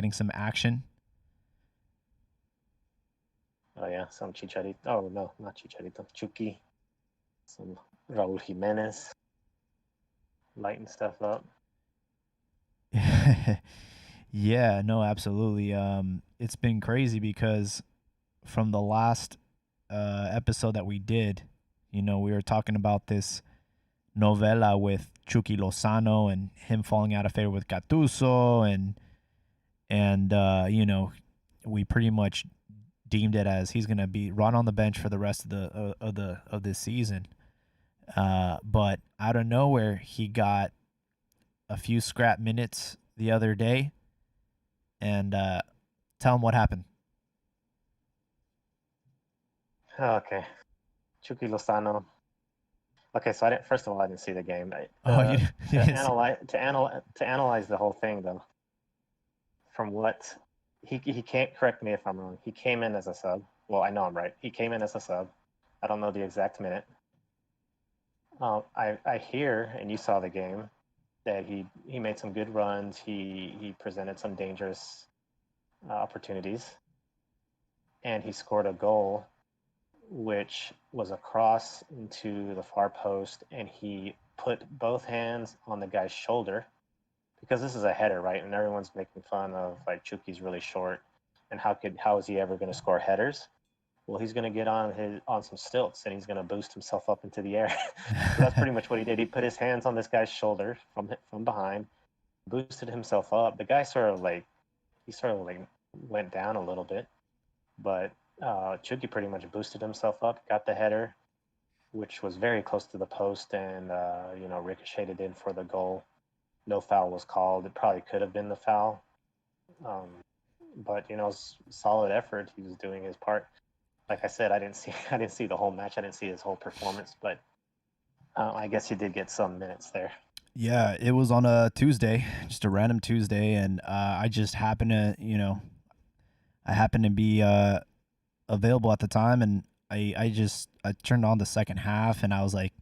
getting some action. Oh yeah, some Chicharito. Oh no, not Chicharito. Chucky. Some Raul Jimenez. Lighten stuff up. Yeah, no, absolutely. It's been crazy because from the last episode that we did, we were talking about this novela with Chucky Lozano and him falling out of favor with Gattuso, and we pretty much deemed it as he's going to be run on the bench for the rest of the this season. But out of nowhere, he got a few scrap minutes the other day, and tell him what happened. Okay, Chucky Lozano. Okay, so I didn't. First of all, I didn't see the game. You didn't see. To analyze the whole thing though, from what he can't correct me if I'm wrong. He came in as a sub. Well, I know I'm right. He came in as a sub. I don't know the exact minute. I hear, and you saw the game, that he made some good runs. He presented some dangerous opportunities, and he scored a goal, which was a cross into the far post, and he put both hands on the guy's shoulder, because this is a header, right? And everyone's making fun of like Chucky's really short, and how is he ever going to score headers? Well, he's going to get on some stilts, and he's going to boost himself up into the air. So that's pretty much what he did. He put his hands on this guy's shoulder from behind, boosted himself up. The guy sort of like went down a little bit, but Chucky pretty much boosted himself up, got the header, which was very close to the post, and ricocheted in for the goal. No foul was called. It probably could have been the foul, but solid effort. He was doing his part. Like I said, I didn't see the whole match. I didn't see his whole performance, but I guess he did get some minutes there. Yeah, it was on a Tuesday, just a random Tuesday, and I just happened to be available at the time, and I turned on the second half, and I was like,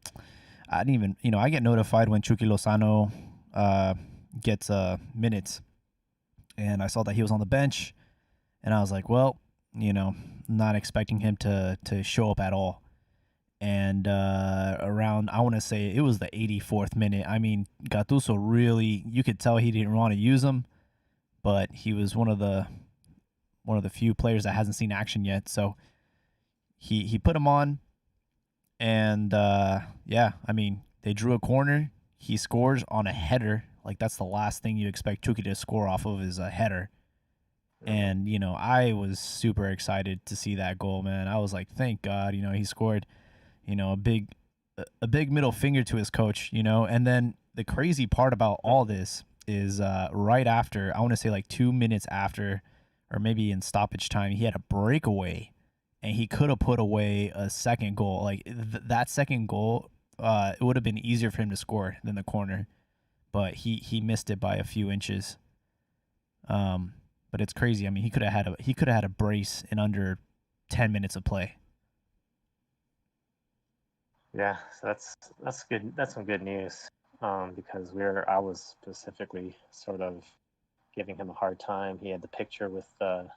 I didn't even, I get notified when Chucky Lozano gets minutes, and I saw that he was on the bench, and I was like, well, not expecting him to show up at all. And around, I want to say it was the 84th minute. I mean, Gattuso really, you could tell he didn't want to use him, but he was one of the few players that hasn't seen action yet. So he put him on, and yeah, I mean, they drew a corner. He scores on a header. Like, that's the last thing you expect Chucky to score off of, is a header. And, I was super excited to see that goal, man. I was like, thank God, he scored, a big middle finger to his coach, And then the crazy part about all this is right after, I want to say like 2 minutes after, or maybe in stoppage time, he had a breakaway, and he could have put away a second goal. Like, that second goal, it would have been easier for him to score than the corner, but he missed it by a few inches. But it's crazy. I mean, he could have had a brace in under 10 minutes of play. Yeah, so that's good. That's some good news, because I was specifically sort of giving him a hard time. He had the picture with the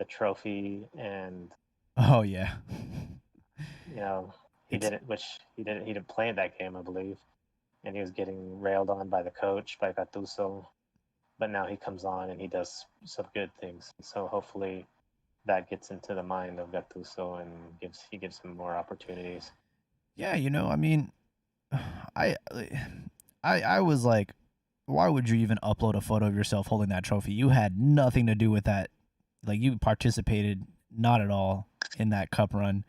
trophy, and Oh yeah, he didn't play in that game, I believe, and he was getting railed on by the coach, by Gattuso. But now he comes on and he does some good things. So hopefully that gets into the mind of Gattuso and gives him more opportunities. Yeah, I mean, I was like, why would you even upload a photo of yourself holding that trophy? You had nothing to do with that. Like, you participated not at all in that cup run.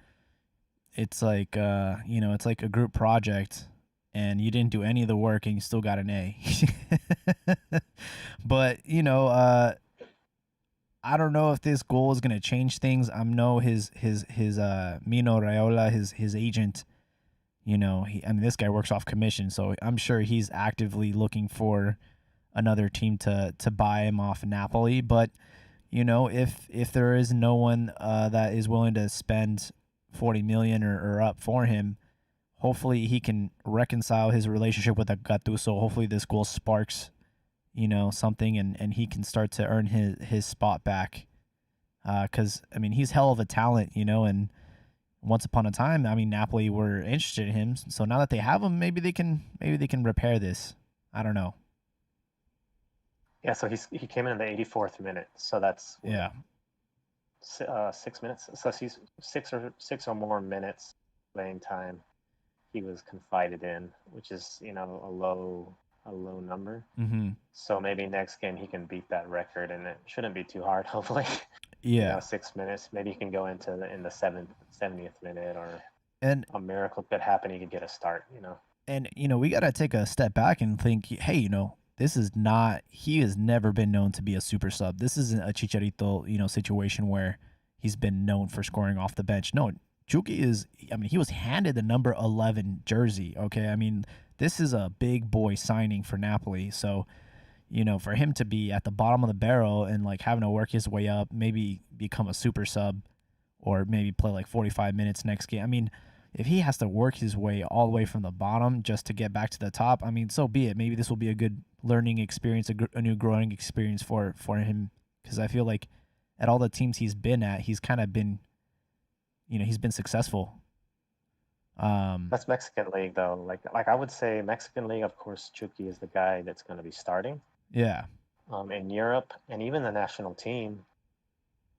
It's like, it's like a group project, and you didn't do any of the work, and you still got an A. But I don't know if this goal is gonna change things. I know his Mino Raiola, his agent. This guy works off commission, so I'm sure he's actively looking for another team to buy him off Napoli. But if there is no one that is willing to spend 40 million or up for him, hopefully he can reconcile his relationship with Gattuso. Hopefully this goal sparks something, and he can start to earn his spot back. Because I mean, he's hell of a talent, and once upon a time, I mean, Napoli were interested in him. So now that they have him, maybe they can repair this. I don't know. Yeah, so he came in the 84th minute, so that's Yeah. 6 minutes. So he's six or more minutes playing time. He was confided in, which is a low number. Mm-hmm. So maybe next game he can beat that record, and it shouldn't be too hard. Hopefully, Yeah. 6 minutes. Maybe he can go in the 70th minute, or And a miracle could happen. He could get a start. we got to take a step back and think, hey, this is not, he has never been known to be a super sub. This isn't a Chicharito, situation where he's been known for scoring off the bench. No, Chucky is, I mean, he was handed the number 11 jersey. Okay. I mean, this is a big boy signing for Napoli. So, for him to be at the bottom of the barrel and like having to work his way up, maybe become a super sub or maybe play like 45 minutes next game. I mean, if he has to work his way all the way from the bottom just to get back to the top, I mean, so be it. Maybe this will be a good learning experience, a new growing experience for him. Because I feel like at all the teams he's been at, he's kind of been, he's been successful. That's Mexican League, though. Like I would say, Mexican League, of course, Chucky is the guy that's going to be starting. Yeah. In Europe and even the national team,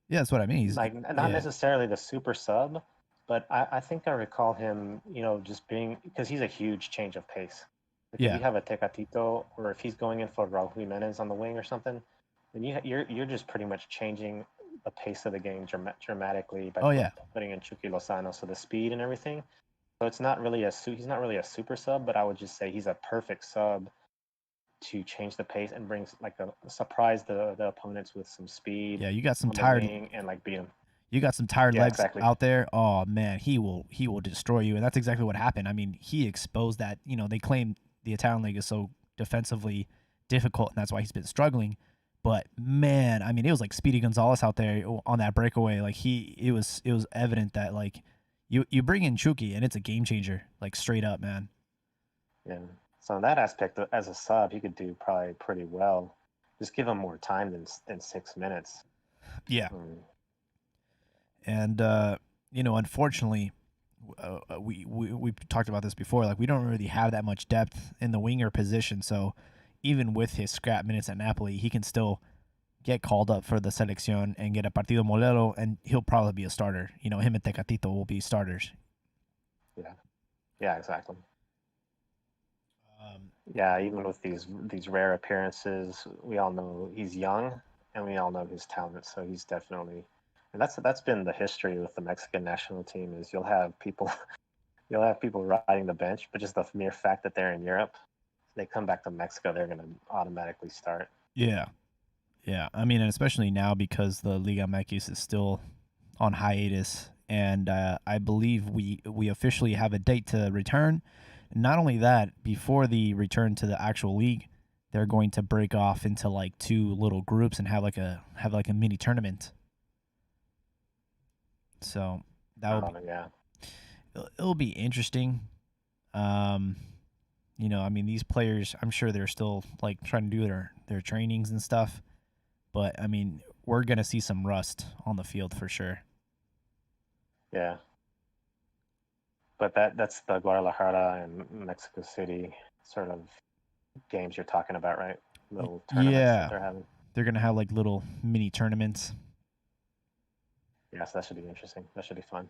Yeah, that's what I mean. He's like not necessarily the super sub, but I think I recall him, just being, because he's a huge change of pace. Like if Yeah. you have a Tecatito, or if he's going in for Raul Jimenez on the wing or something, then you're just pretty much changing the pace of the game dramatically by Oh yeah. putting in Chucky Lozano. So the speed and everything. So it's not really he's not really a super sub, but I would just say he's a perfect sub to change the pace and brings like a surprise the opponents with some speed Yeah, you got some on the tired wing and like beat him. you got some tired Yeah, legs exactly. out there. Oh man, he will destroy you, and that's exactly what happened. I mean, he exposed that. They claim the Italian league is so defensively difficult, and that's why he's been struggling. But man, I mean, it was like Speedy Gonzalez out there on that breakaway. Like it was evident that like you bring in Chucky and it's a game changer, like straight up, man. Yeah. So in that aspect, as a sub, he could do probably pretty well. Just give him more time than 6 minutes. Yeah, Um, and unfortunately, we talked about this before. Like we don't really have that much depth in the winger position. So even with his scrap minutes at Napoli, he can still get called up for the selección and get a partido molero, and he'll probably be a starter. Him and Tecatito will be starters. yeah. Yeah, exactly. Um, Yeah, even with these rare appearances, we all know he's young, and we all know his talent. So he's definitely, and that's been the history with the Mexican national team, is you'll have people riding the bench, but just the mere fact that they're in Europe, they come back to Mexico, they're going to automatically start. yeah, yeah. I mean, and especially now because the Liga MX is still on hiatus, and I believe we officially have a date to return. Not only that, before the return to the actual league, they're going to break off into like two little groups and have like a mini tournament. So that will be Yeah, it'll be interesting. Um, I mean, these players, I'm sure they're still like trying to do their trainings and stuff, but I mean, we're gonna see some rust on the field for sure. yeah. But that's the Guadalajara and Mexico City sort of games you're talking about, right? Little tournaments that Yeah, they're having. they're gonna have like little mini tournaments, Yes, that should be interesting. That should be fun.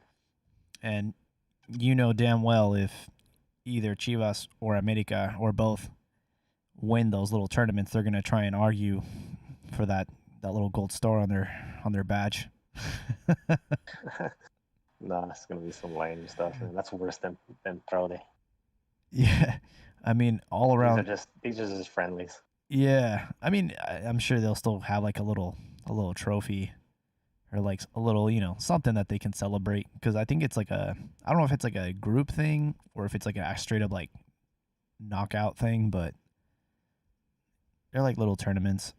and damn well if either Chivas or America or both win those little tournaments, they're gonna try and argue for that little gold star on their badge. No, it's gonna be some lame stuff, and that's worse than pro day. Yeah, I mean all around. These are just friendlies. Yeah, I mean I'm sure they'll still have like a little trophy or like a little something that they can celebrate, because I think it's like I don't know if it's like a group thing or if it's like a straight up like knockout thing, but they're like little tournaments.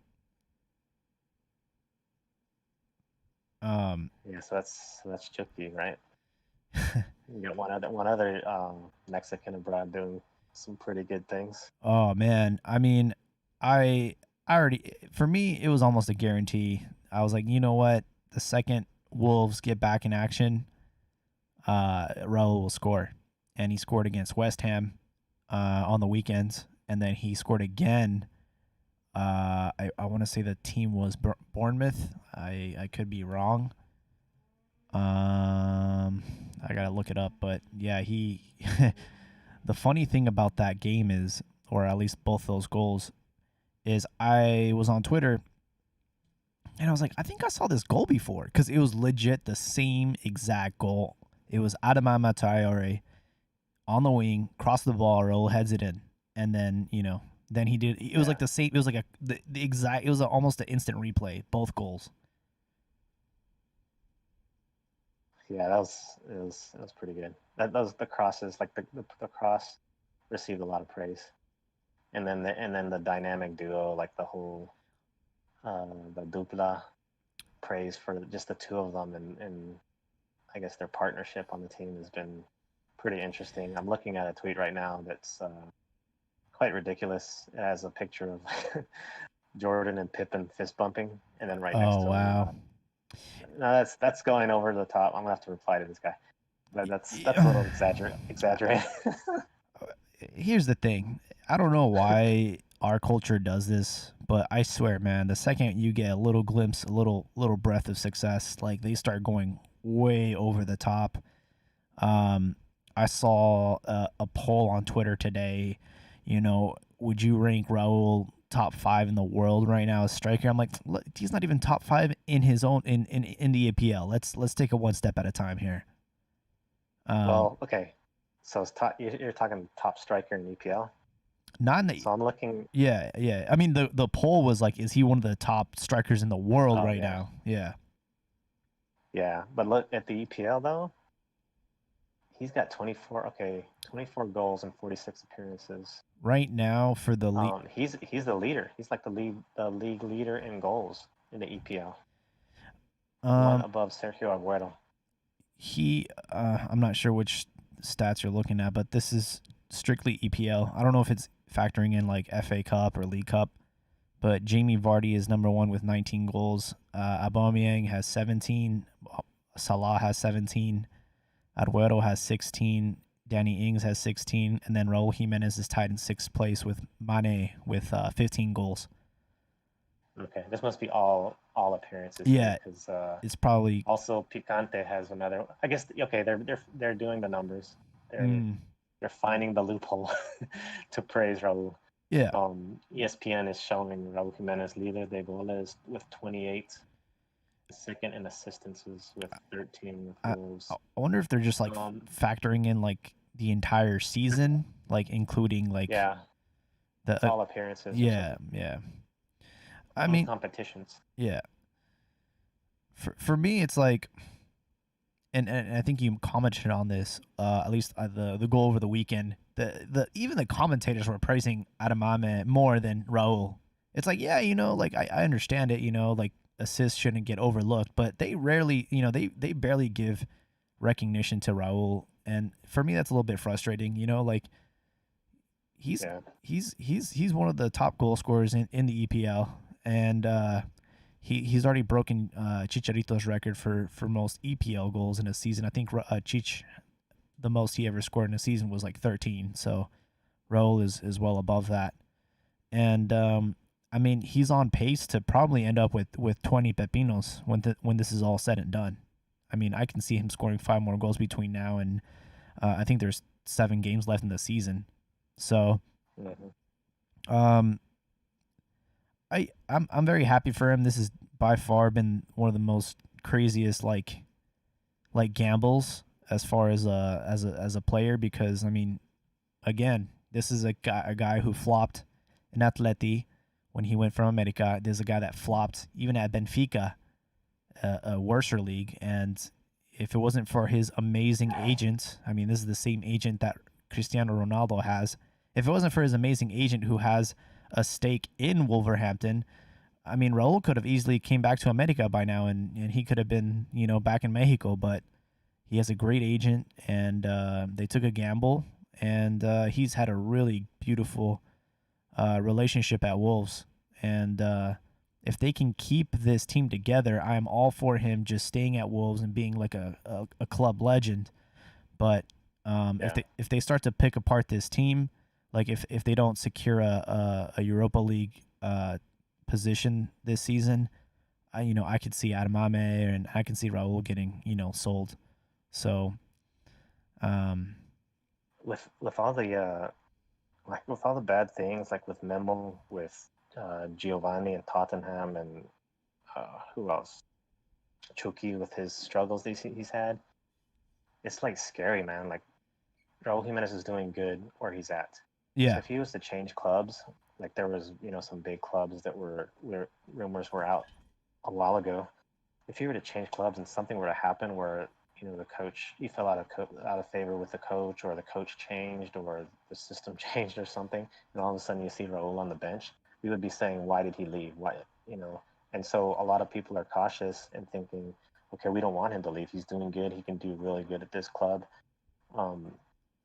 Um, Yeah, so that's Chucky, right? You got one other Mexican abroad doing some pretty good things. oh man, I mean, I for me, it was almost a guarantee. I was like, you know what? The second Wolves get back in action, Raul will score. And he scored against West Ham on the weekends. And then he scored again. I want to say the team was Bournemouth. I could be wrong. I got to look it up. But yeah, he. The funny thing about that game is, or at least both those goals, is I was on Twitter and I was like, I think I saw this goal before because it was legit the same exact goal. It was Adama Traore on the wing, cross the ball, Raul heads it in, and then then he did. It was like the same. It was like the exact. It was almost an instant replay. Both goals. Yeah, it was pretty good. That was the crosses, like the cross received a lot of praise, and then the dynamic duo, like the whole the dupla, praise for just the two of them, and I guess their partnership on the team has been pretty interesting. I'm looking at a tweet right now that's quite ridiculous. It has a picture of Jordan and Pippen fist bumping, and then right next to wow. no, that's going over the top. I'm gonna have to reply to this guy. But that's a little exaggerated. Here's the thing. I don't know why our culture does this, but I swear, man, the second you get a little glimpse, a little breath of success, like they start going way over the top. I saw a poll on Twitter today. Would you rank Raul top 5 in the world right now as striker? I'm like, look, he's not even top 5 in his own in the EPL. Let's take it one step at a time here. Well, okay. So it's you're talking top striker in EPL. Not in the. So I'm looking. Yeah. I mean, the poll was like, is he one of the top strikers in the world right now? Yeah. Yeah, but look at the EPL though. He's got 24 goals and 46 appearances. Right now for the league. He's the leader. He's like the league leader in goals in the EPL. One above Sergio Aguero. I'm not sure which stats you're looking at, but this is strictly EPL. I don't know if it's factoring in like FA Cup or League Cup, but Jamie Vardy is number 1 with 19 goals. Aubameyang has 17. Salah has 17. Aguero has 16. Danny Ings has 16. And then Raul Jimenez is tied in 6th place with Mane with 15 goals. Okay, this must be all appearances. Yeah, because it's probably also Picante has another. I guess okay, they're doing the numbers. They're finding the loophole to praise Raul. Yeah. ESPN is showing Raul Jimenez líder de goles with 28, second in assistances with 13 goals. I wonder if they're just like factoring in like the entire season, like including like the all appearances. Yeah. I mean competitions. Yeah. For me, it's like, and I think you commented on this. At least the goal over the weekend. Even the commentators were praising Adamame more than Raul. It's like, yeah, like I understand it. Like assists shouldn't get overlooked, but they rarely, they barely give recognition to Raul, and for me that's a little bit frustrating. Like he's one of the top goal scorers in the EPL, and he's already broken Chicharito's record for most EPL goals in a season. I think Chich, the most he ever scored in a season was like 13. So Raul is well above that, and I mean he's on pace to probably end up with 20 pepinos when this is all said and done. I mean, I can see him scoring 5 more goals between now and I think there's 7 games left in the season. So, I'm very happy for him. This has by far been one of the most craziest like gambles as far as a player, because I mean, again, this is a guy who flopped in Atleti when he went from America. There's a guy that flopped even at Benfica, a worser league, and if it wasn't for his amazing agent, I mean, this is the same agent that Cristiano Ronaldo has. If it wasn't for his amazing agent who has a stake in Wolverhampton, I mean, Raul could have easily came back to America by now, and he could have been, back in Mexico, but he has a great agent, and they took a gamble, and he's had a really beautiful relationship at Wolves, And if they can keep this team together, I'm all for him just staying at Wolves and being like a club legend. But Yeah. if they start to pick apart this team, like if they don't secure a Europa League position this season, I could see Adamame and I can see Raul getting sold. So um, With all the like with all the bad things, like with Memo, with Giovanni and Tottenham, and who else? Chucky with his struggles he's had. It's like scary, man. Like Raul Jimenez is doing good where he's at. So yeah, if he was to change clubs, like there was, some big clubs that were rumors were out a while ago. If he were to change clubs and something were to happen where the coach he fell out of favor with the coach, or the coach changed, or the system changed, or something, and all of a sudden you see Raul on the bench, we would be saying, why did he leave? Why, And so a lot of people are cautious and thinking, okay, we don't want him to leave. He's doing good. He can do really good at this club. Um,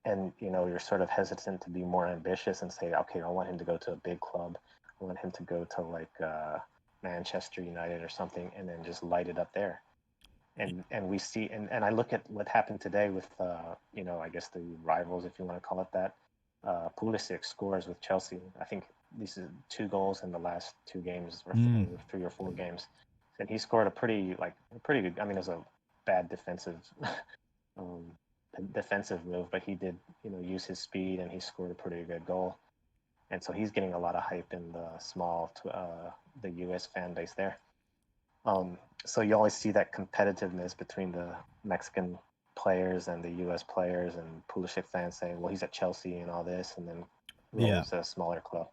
and you're sort of hesitant to be more ambitious and say, okay, I want him to go to a big club. I want him to go to like Manchester United or something, and then just light it up there. And we see, and I look at what happened today with I guess the rivals, if you want to call it that. Pulisic scores with Chelsea. I think these are 2 goals in the last 2 games, or mm, 3 or 4 games, and he scored a pretty good. I mean, it was a bad um, defensive move, but he did use his speed, and he scored a pretty good goal. And so he's getting a lot of hype in the U.S. fan base there. So you always see that competitiveness between the Mexican players and the U.S. players, and Pulisic fans saying, "Well, he's at Chelsea and all this," and then yeah, Raul's a smaller club.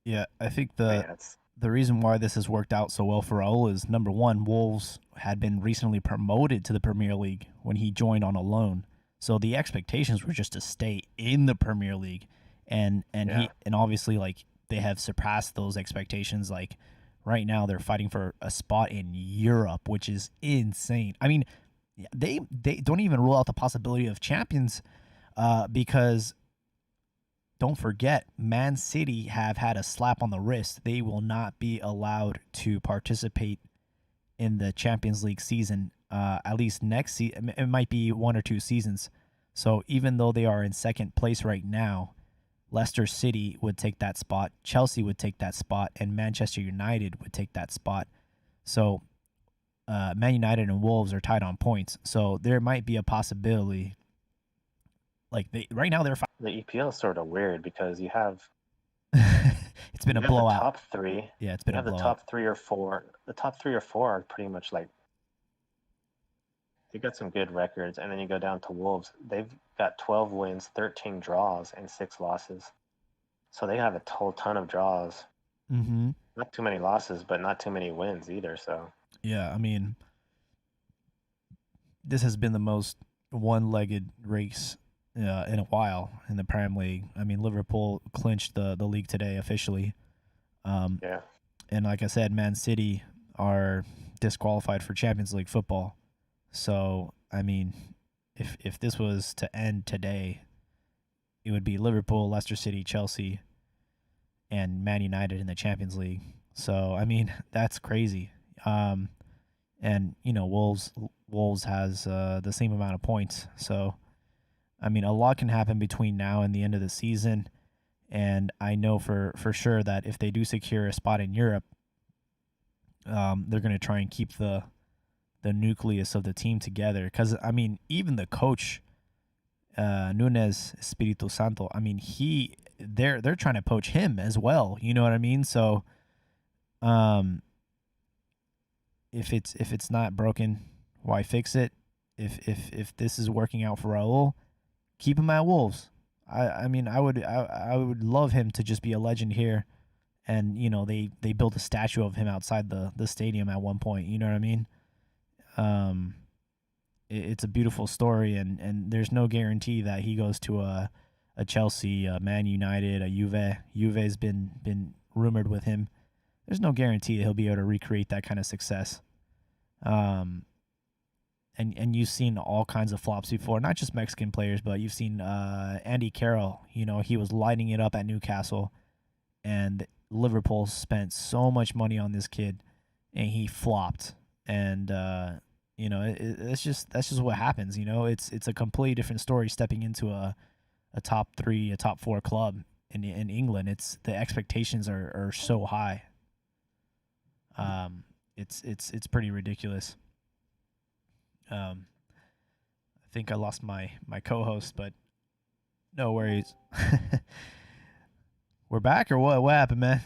yeah. I think But the yeah, it's the reason why this has worked out so well for Raul is number one, Wolves had been recently promoted to the Premier League when he joined on a loan. So the expectations were just to stay in the Premier League, and yeah, obviously like they have surpassed those expectations. Like right now they're fighting for a spot in Europe, which is insane. I mean, they don't even rule out the possibility of champions, because don't forget, Man City have had a slap on the wrist. They will not be allowed to participate in the Champions League season, at least next season. It might be 1 or 2 seasons. So even though they are in second place right now, Leicester City would take that spot, Chelsea would take that spot, and Manchester United would take that spot. So Man United and Wolves are tied on points. So there might be a possibility. Like right now, they're the EPL is sort of weird because you have it's been a you have the blowout. top three. Yeah, it's been You a have the blowout. top 3 or 4. The top 3 or 4 are pretty much like they got some good records, and then you go down to Wolves. They've got 12 wins, 13 draws, and 6 losses. So they have a whole ton of draws. Mm-hmm. Not too many losses, but not too many wins either. So Yeah, I mean, this has been the most one-legged race in a while in the Premier League. I mean, Liverpool clinched the league today officially, um, yeah, and like I said, Man City are disqualified for Champions League football. So, I mean, if this was to end today, it would be Liverpool, Leicester City, Chelsea, and Man United in the Champions League. So, I mean, that's crazy. Um, and Wolves has the same amount of points. So, I mean, a lot can happen between now and the end of the season. And I know for sure that if they do secure a spot in Europe, they're going to try and keep the nucleus of the team together. Because I mean, even the coach, Nunes Espiritu Santo, I mean, they're trying to poach him as well. You know what I mean? So, um, if it's not broken, why fix it? If this is working out for Raul, keep him at Wolves. I mean, I would love him to just be a legend here. And they built a statue of him outside the stadium at one point. You know what I mean? Um, it's a beautiful story, and there's no guarantee that he goes to a Chelsea, a Man United, a Juve. Juve's been rumored with him. There's no guarantee that he'll be able to recreate that kind of success. Um, and you've seen all kinds of flops before, not just Mexican players, but you've seen Andy Carroll. He was lighting it up at Newcastle, and Liverpool spent so much money on this kid, and he flopped. And it's just that's just what happens. It's a completely different story stepping into a top 3, a top 4 club in England. It's the expectations are so high. It's pretty ridiculous. I think I lost my co-host, but no worries. We're back, or what? What happened, man?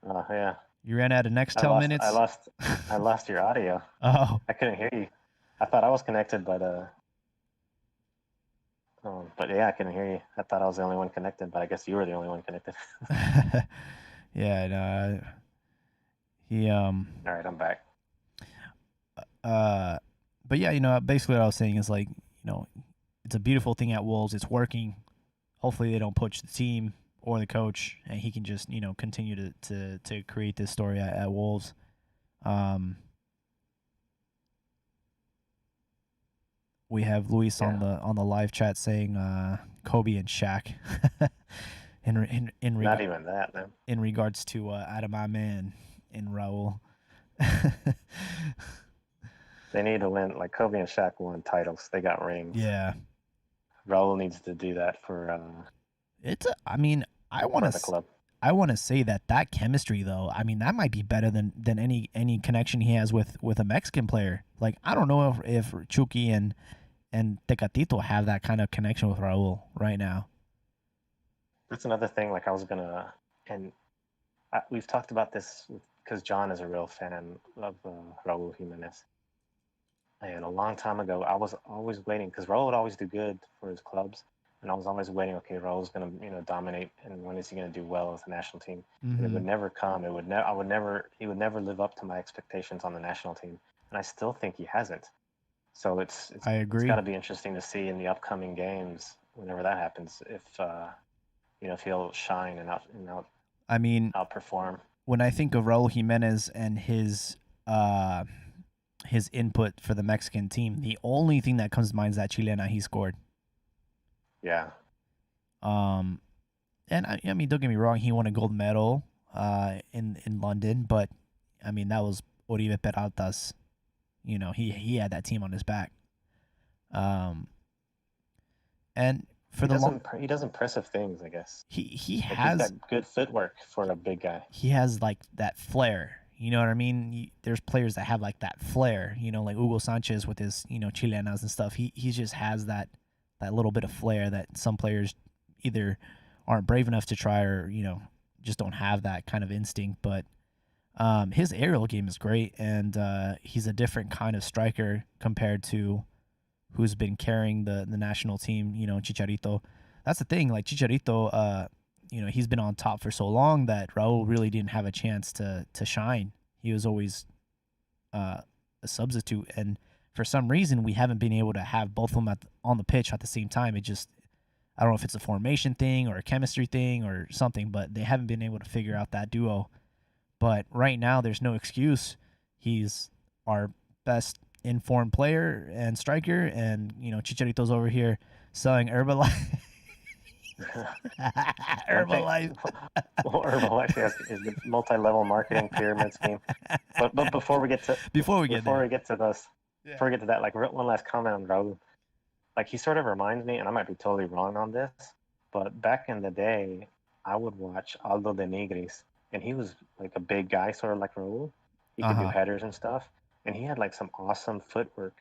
Yeah. You ran out of Nextel minutes. I lost your audio. Oh, I couldn't hear you. I thought I was connected, but yeah, I couldn't hear you. I thought I was the only one connected, but I guess you were the only one connected. yeah. No, he All right, I'm back. But yeah, basically what I was saying is like, it's a beautiful thing at Wolves. It's working. Hopefully they don't poach the team or the coach, and he can just continue to create this story at Wolves. We have Luis on the live chat saying Kobe and Shaq. in Not even that, man. In regards to Adamame and Raul. They need to win. Like Kobe and Shaq won titles. They got rings. Yeah. Raul needs to do that for. I want to say that chemistry though. I mean, that might be better than any connection he has with a Mexican player. Like, I don't know if Chucky and Tecatito have that kind of connection with Raul right now. That's another thing. Like we've talked about this because John is a real fan of Raul Jimenez. And a long time ago, I was always waiting because Raul would always do good for his clubs, and I was always waiting. Okay, Raul's going to dominate, and when is he going to do well with the national team? Mm-hmm. And it would never come. He would never live up to my expectations on the national team, and I still think he hasn't. So I agree. It's got to be interesting to see in the upcoming games whenever that happens if he'll shine and outperform. When I think of Raul Jimenez and his input for the Mexican team, the only thing that comes to mind is that Chilena he scored. Yeah. And I mean, don't get me wrong, he won a gold medal in London, but I mean that was Oribe Peralta's. He had that team on his back. And he does impressive things, I guess. He has that good footwork for a big guy. He has like that flair. You know what I mean? There's players that have like that flair. Like Hugo Sanchez with his chilenas and stuff. He just has that little bit of flair that some players either aren't brave enough to try or just don't have that kind of instinct. But his aerial game is great, and he's a different kind of striker compared to who's been carrying the national team. Chicharito. That's the thing. Like Chicharito, he's been on top for so long that Raul really didn't have a chance to shine. He was always a substitute, and for some reason we haven't been able to have both of them on the pitch at the same time. I don't know if it's a formation thing or a chemistry thing or something, but they haven't been able to figure out that duo. But right now, there's no excuse. He's our best informed player and striker, and Chicharito's over here selling Herbalife. Herbalife. Herbalife is the multi-level marketing pyramid scheme. But before we get to that, like one last comment on Raul. Like he sort of reminds me, and I might be totally wrong on this, but back in the day, I would watch Aldo de Nigris, and he was like a big guy, sort of like Raul. He could do headers and stuff, and he had like some awesome footwork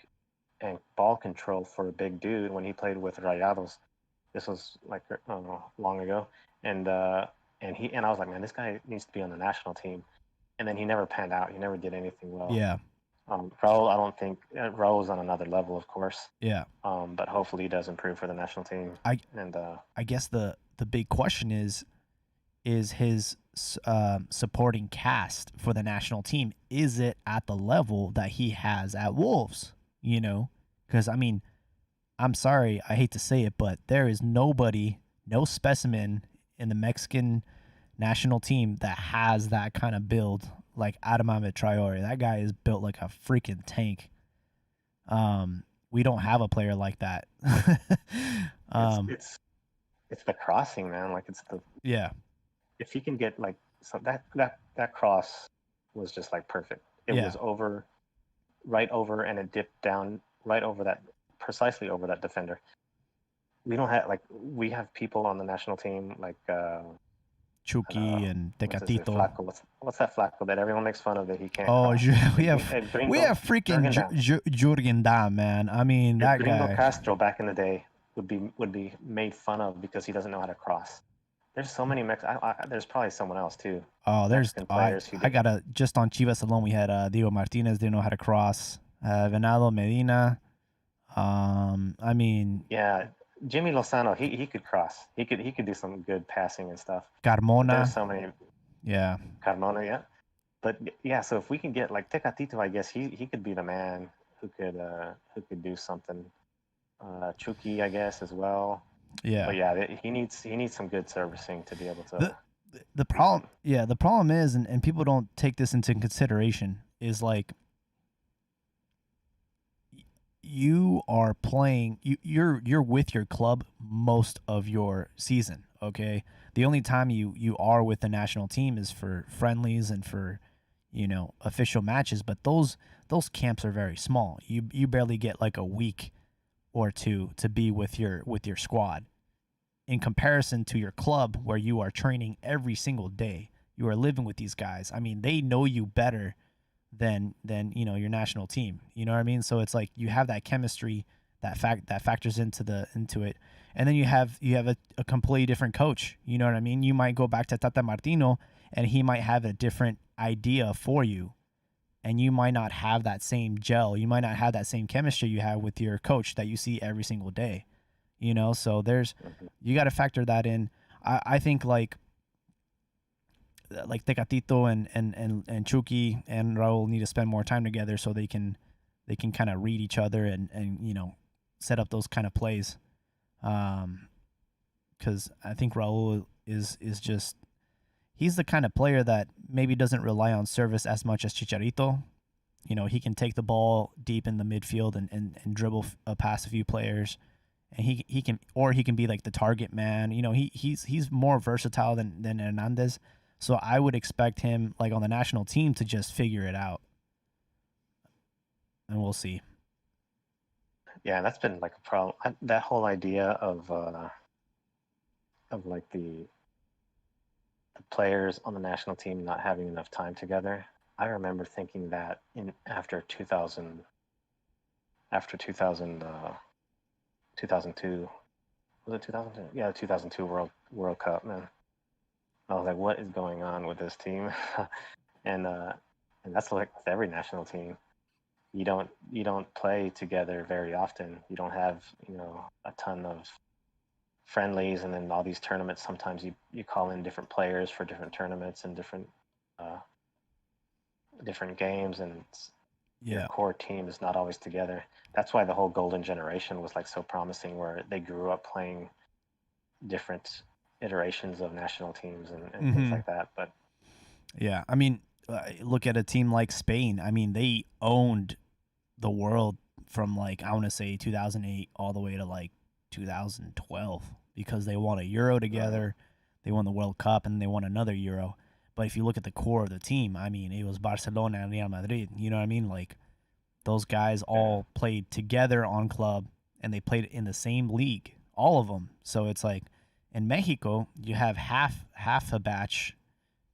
and ball control for a big dude when he played with Rayados. This was like long ago, and I was like, man, this guy needs to be on the national team. And then he never panned out. He never did anything well. Yeah. Raul, I don't think Raul's on another level, of course. Yeah. But hopefully he does improve for the national team. I guess the big question is his supporting cast for the national team, is it at the level that he has at Wolves? Because I mean, I'm sorry, I hate to say it, but there is no specimen in the Mexican national team that has that kind of build like Adamame Traore. That guy is built like a freaking tank. We don't have a player like that. It's the crossing, man. Like it's the if he can get like so that cross was just like perfect. It Yeah. was over, right over, and it dipped down right over that, precisely over that defender. We don't have like we have people on the national team like Chucky and what's his name? Tecatito. Flaco. What's that Flaco that everyone makes fun of that he can't Oh, cross? we Like have we Gringo have freaking Jurgen Damm. Jurgen Damm, man. I mean, that Gringo guy. Castro back in the day would be made fun of because he doesn't know how to cross. There's so many there's probably someone else too. Oh, there's Mexican players who I did. gotta just on Chivas alone. We had Diego Martinez didn't know how to cross. Venado Medina. I mean Yeah, Jimmy Lozano, he could cross. He could do some good passing and stuff. But there's Carmona. so many. Yeah, Carmona, yeah. But yeah, so if we can get like Tecatito, I guess he could be the man who could do something. Chucky, I guess as well. yeah. But yeah, he needs some good servicing to be able The to the do problem, something. yeah, the problem is, and people don't take this into consideration, is like you are playing you're with your club most of your season, okay? The only time you are with the national team is for friendlies and for official matches, but those camps are very small. You barely get like a week or two to be with your squad in comparison to your club where you are training every single day. You are living with these guys. I mean, they know you better than your national team. You know what I mean? So it's like you have that chemistry that factors into it, and then you have a completely different coach. You know what I mean? You might go back to Tata Martino, and he might have a different idea for you, and you might not have that same gel. You might not have that same chemistry you have with your coach that you see every single day. So you got to factor that in. I think like Tecatito and Chucky and Raul need to spend more time together so they can kind of read each other and set up those kind of plays. Because I think Raul is just he's the kind of player that maybe doesn't rely on service as much as Chicharito. He can take the ball deep in the midfield and dribble past a few players, and he can be like the target man. He's more versatile than Hernandez. So I would expect him, like on the national team, to just figure it out, and we'll see. Yeah, that's been like a problem. That whole idea of like the players on the national team not having enough time together. I remember thinking that in after 2000 2002, was it 2002? Yeah, 2002 World Cup, man. I was like, what is going on with this team? and and that's like with every national team. You don't play together very often. You don't have a ton of friendlies, and then all these tournaments. Sometimes you call in different players for different tournaments and uh, different games, and your Yeah, core team is not always together. That's why the whole golden generation was like so promising, where they grew up playing different iterations of national teams and things mm-hmm. like that. But Yeah. I mean, look at a team like Spain. I mean, they owned the world from like I want to say 2008 all the way to like 2012 because they won a Euro uh, together, they won the World Cup, and they won another Euro. But if you look at the core of the team, I mean, it was Barcelona and Real Madrid. You know what I mean? Like those guys yeah, all played together on club and they played in the same league, all of them. So it's like in Mexico, you have half a batch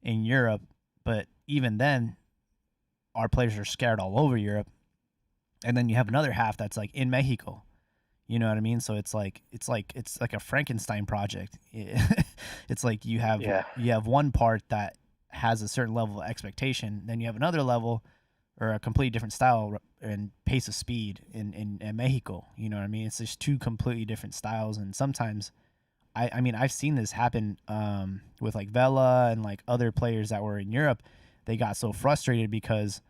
in Europe, but even then, our players are scattered all over Europe, and then you have another half that's like in Mexico. You know what I mean? So it's like a Frankenstein project. It's like yeah, you have one part that has a certain level of expectation, then you have another level or a completely different style and pace of speed in Mexico. You know what I mean? It's just two completely different styles, and sometimes I mean I've seen this happen with like Vela and like other players that were in Europe. They got so frustrated because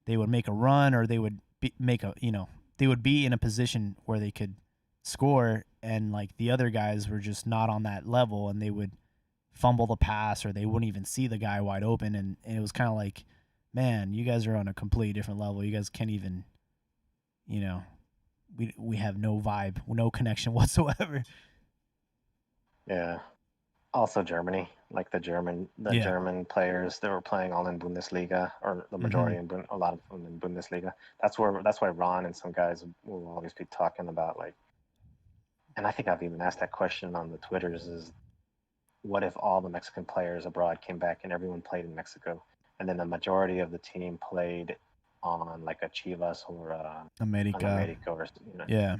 they would make a run or they would make a they would be in a position where they could score, and like the other guys were just not on that level, and they would fumble the pass or they wouldn't even see the guy wide open, and it was kind of like, man, you guys are on a completely different level. You guys can't even, you know, we have no vibe, no connection whatsoever. yeah. Also Germany, like the Yeah. German players that were playing all in Bundesliga, or the Hmm. majority a lot of them in Bundesliga. That's why Ron and some guys will always be talking about, like, and I think I've even asked that question on the Twitters, is what if all the Mexican players abroad came back and everyone played in Mexico, and then the majority of the team played on like a Chivas or an America. America, or Yeah.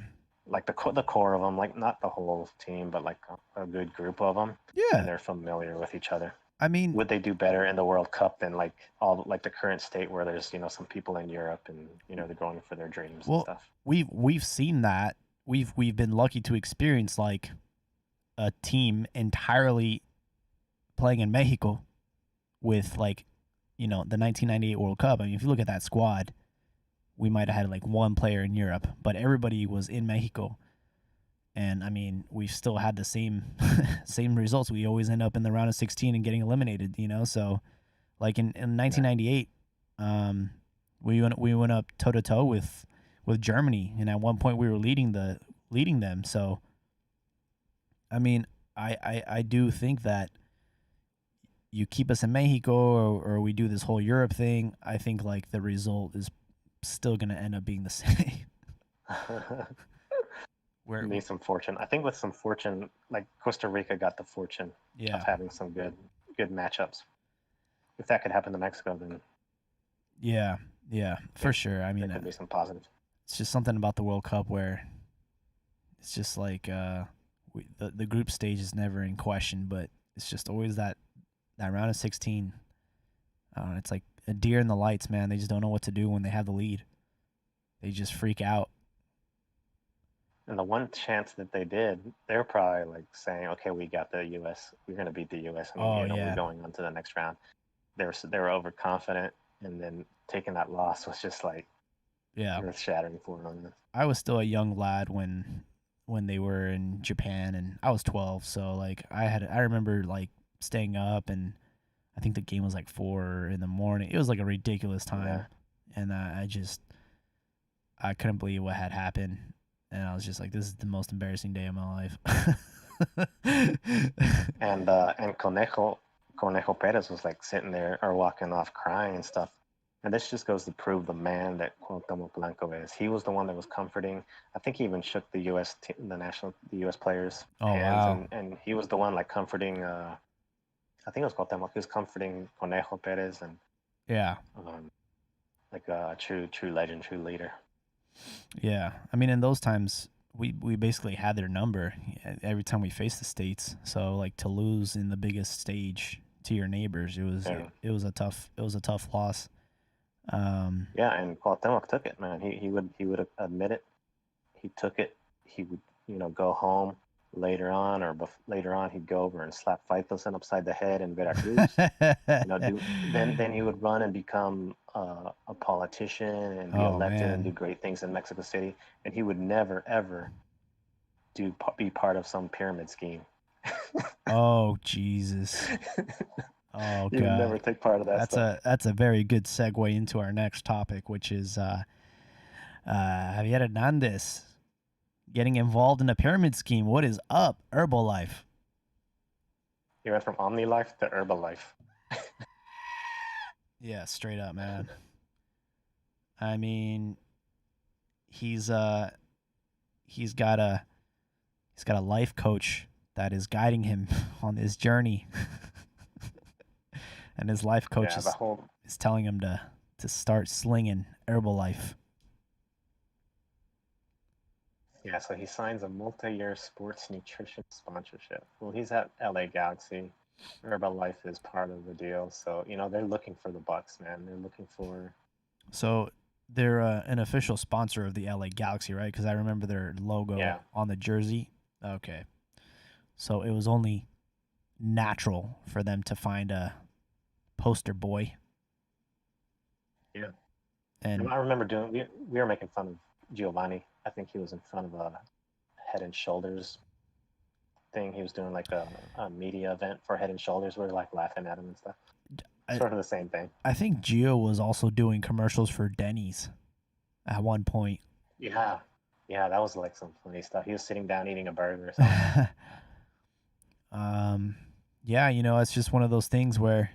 like the core of them, like not the whole team, but like a good group of them, and Yeah. they're familiar with each other. I mean, Would they do better in the World Cup than like all like the current state where there's some people in Europe and they're going for their dreams and well, stuff? we've seen that. We've been lucky to experience like a team entirely playing in Mexico with like, the 1998 World Cup. I mean, if you look at that squad, we might have had like one player in Europe, but everybody was in Mexico. And I mean, we still had the same same results. We always end up in the round of 16 and getting eliminated, So like in 1998, we went up toe to toe with Germany, and at one point we were leading them. So I mean, I do think that you keep us in Mexico, or we do this whole Europe thing. I think like the result is still gonna end up being the same. Where Need some fortune. I think with some fortune, like Costa Rica got the fortune of yeah, having some good matchups. If that could happen to Mexico, then yeah, yeah, for yeah, sure. I there mean, could be some positives. it's just something about the World Cup where it's just like the group stage is never in question, but it's just always that round of 16. It's like a deer in the lights, man. They just don't know what to do when they have the lead. They just freak out. And the one chance that they did, they're probably like saying, "Okay, we got the U.S. We're going to beat the U.S. and Oh we're yeah, going on to the next round." They were overconfident, and then taking that loss was just like yeah. earth shattering for them. I was still a young lad when they were in Japan, and I was 12. So like I remember like staying up, and I think the game was like 4 in the morning. It was like a ridiculous Yeah. time, and I couldn't believe what had happened, and I was just like, this is the most embarrassing day of my life. And Conejo Perez was like sitting there or walking off crying and stuff. And this just goes to prove the man that Cuauhtémoc Blanco is. He was the one that was comforting. I think he even shook the the U.S. players' Oh hands, wow, and he was the one like comforting. I think it was Cuauhtémoc. He was comforting Conejo Perez, and yeah, like a true legend, true leader. yeah. I mean, in those times, we basically had their number every time we faced the states. So like to lose in the biggest stage to your neighbors, Yeah. it was a tough loss. Yeah, and Cuauhtémoc took it, man. He would admit it. He took it. He would go home later on, or later on he'd go over and slap Faitelson upside the head in Veracruz. Then he would run and become a politician and be Oh elected and do man. great things in Mexico City. And he would never ever be part of some pyramid scheme. Oh Jesus. Oh He would never God. take part of that That's stuff. a very good segue into our next topic, which is Javier Hernandez getting involved in a pyramid scheme. What is up, Herbalife? He went from OmniLife to Herbalife. Yeah, straight up, man. I mean, he's he's got a he's got a life coach that is guiding him on this journey, and his life coach Yeah, the whole is telling him to start slinging Herbalife. Yeah, so he signs a multi-year sports nutrition sponsorship. Well, he's at LA Galaxy. Herbalife is part of the deal, so they're looking for the bucks, man. They're looking for So they're an official sponsor of the LA Galaxy, right? Because I remember their logo yeah, on the jersey. Okay, so it was only natural for them to find a poster boy. yeah. And And I remember we were making fun of Giovanni. I think he was in front of a Head and Shoulders thing. He was doing like a media event for Head and Shoulders. We were like laughing at him and stuff. I, Sort of the same thing. I think Gio was also doing commercials for Denny's at one point. Yeah, yeah, that was like some funny stuff. He was sitting down eating a burger or something. um, yeah, it's just one of those things where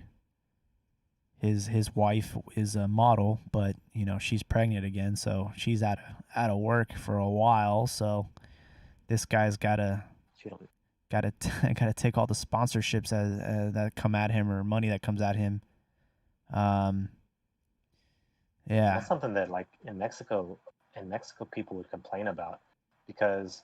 his wife is a model, but she's pregnant again, so she's out of work for a while. So this guy's She don't. gotta take all the sponsorships that come at him or money that comes at him. Um, And yeah. that's something that like in Mexico people would complain about because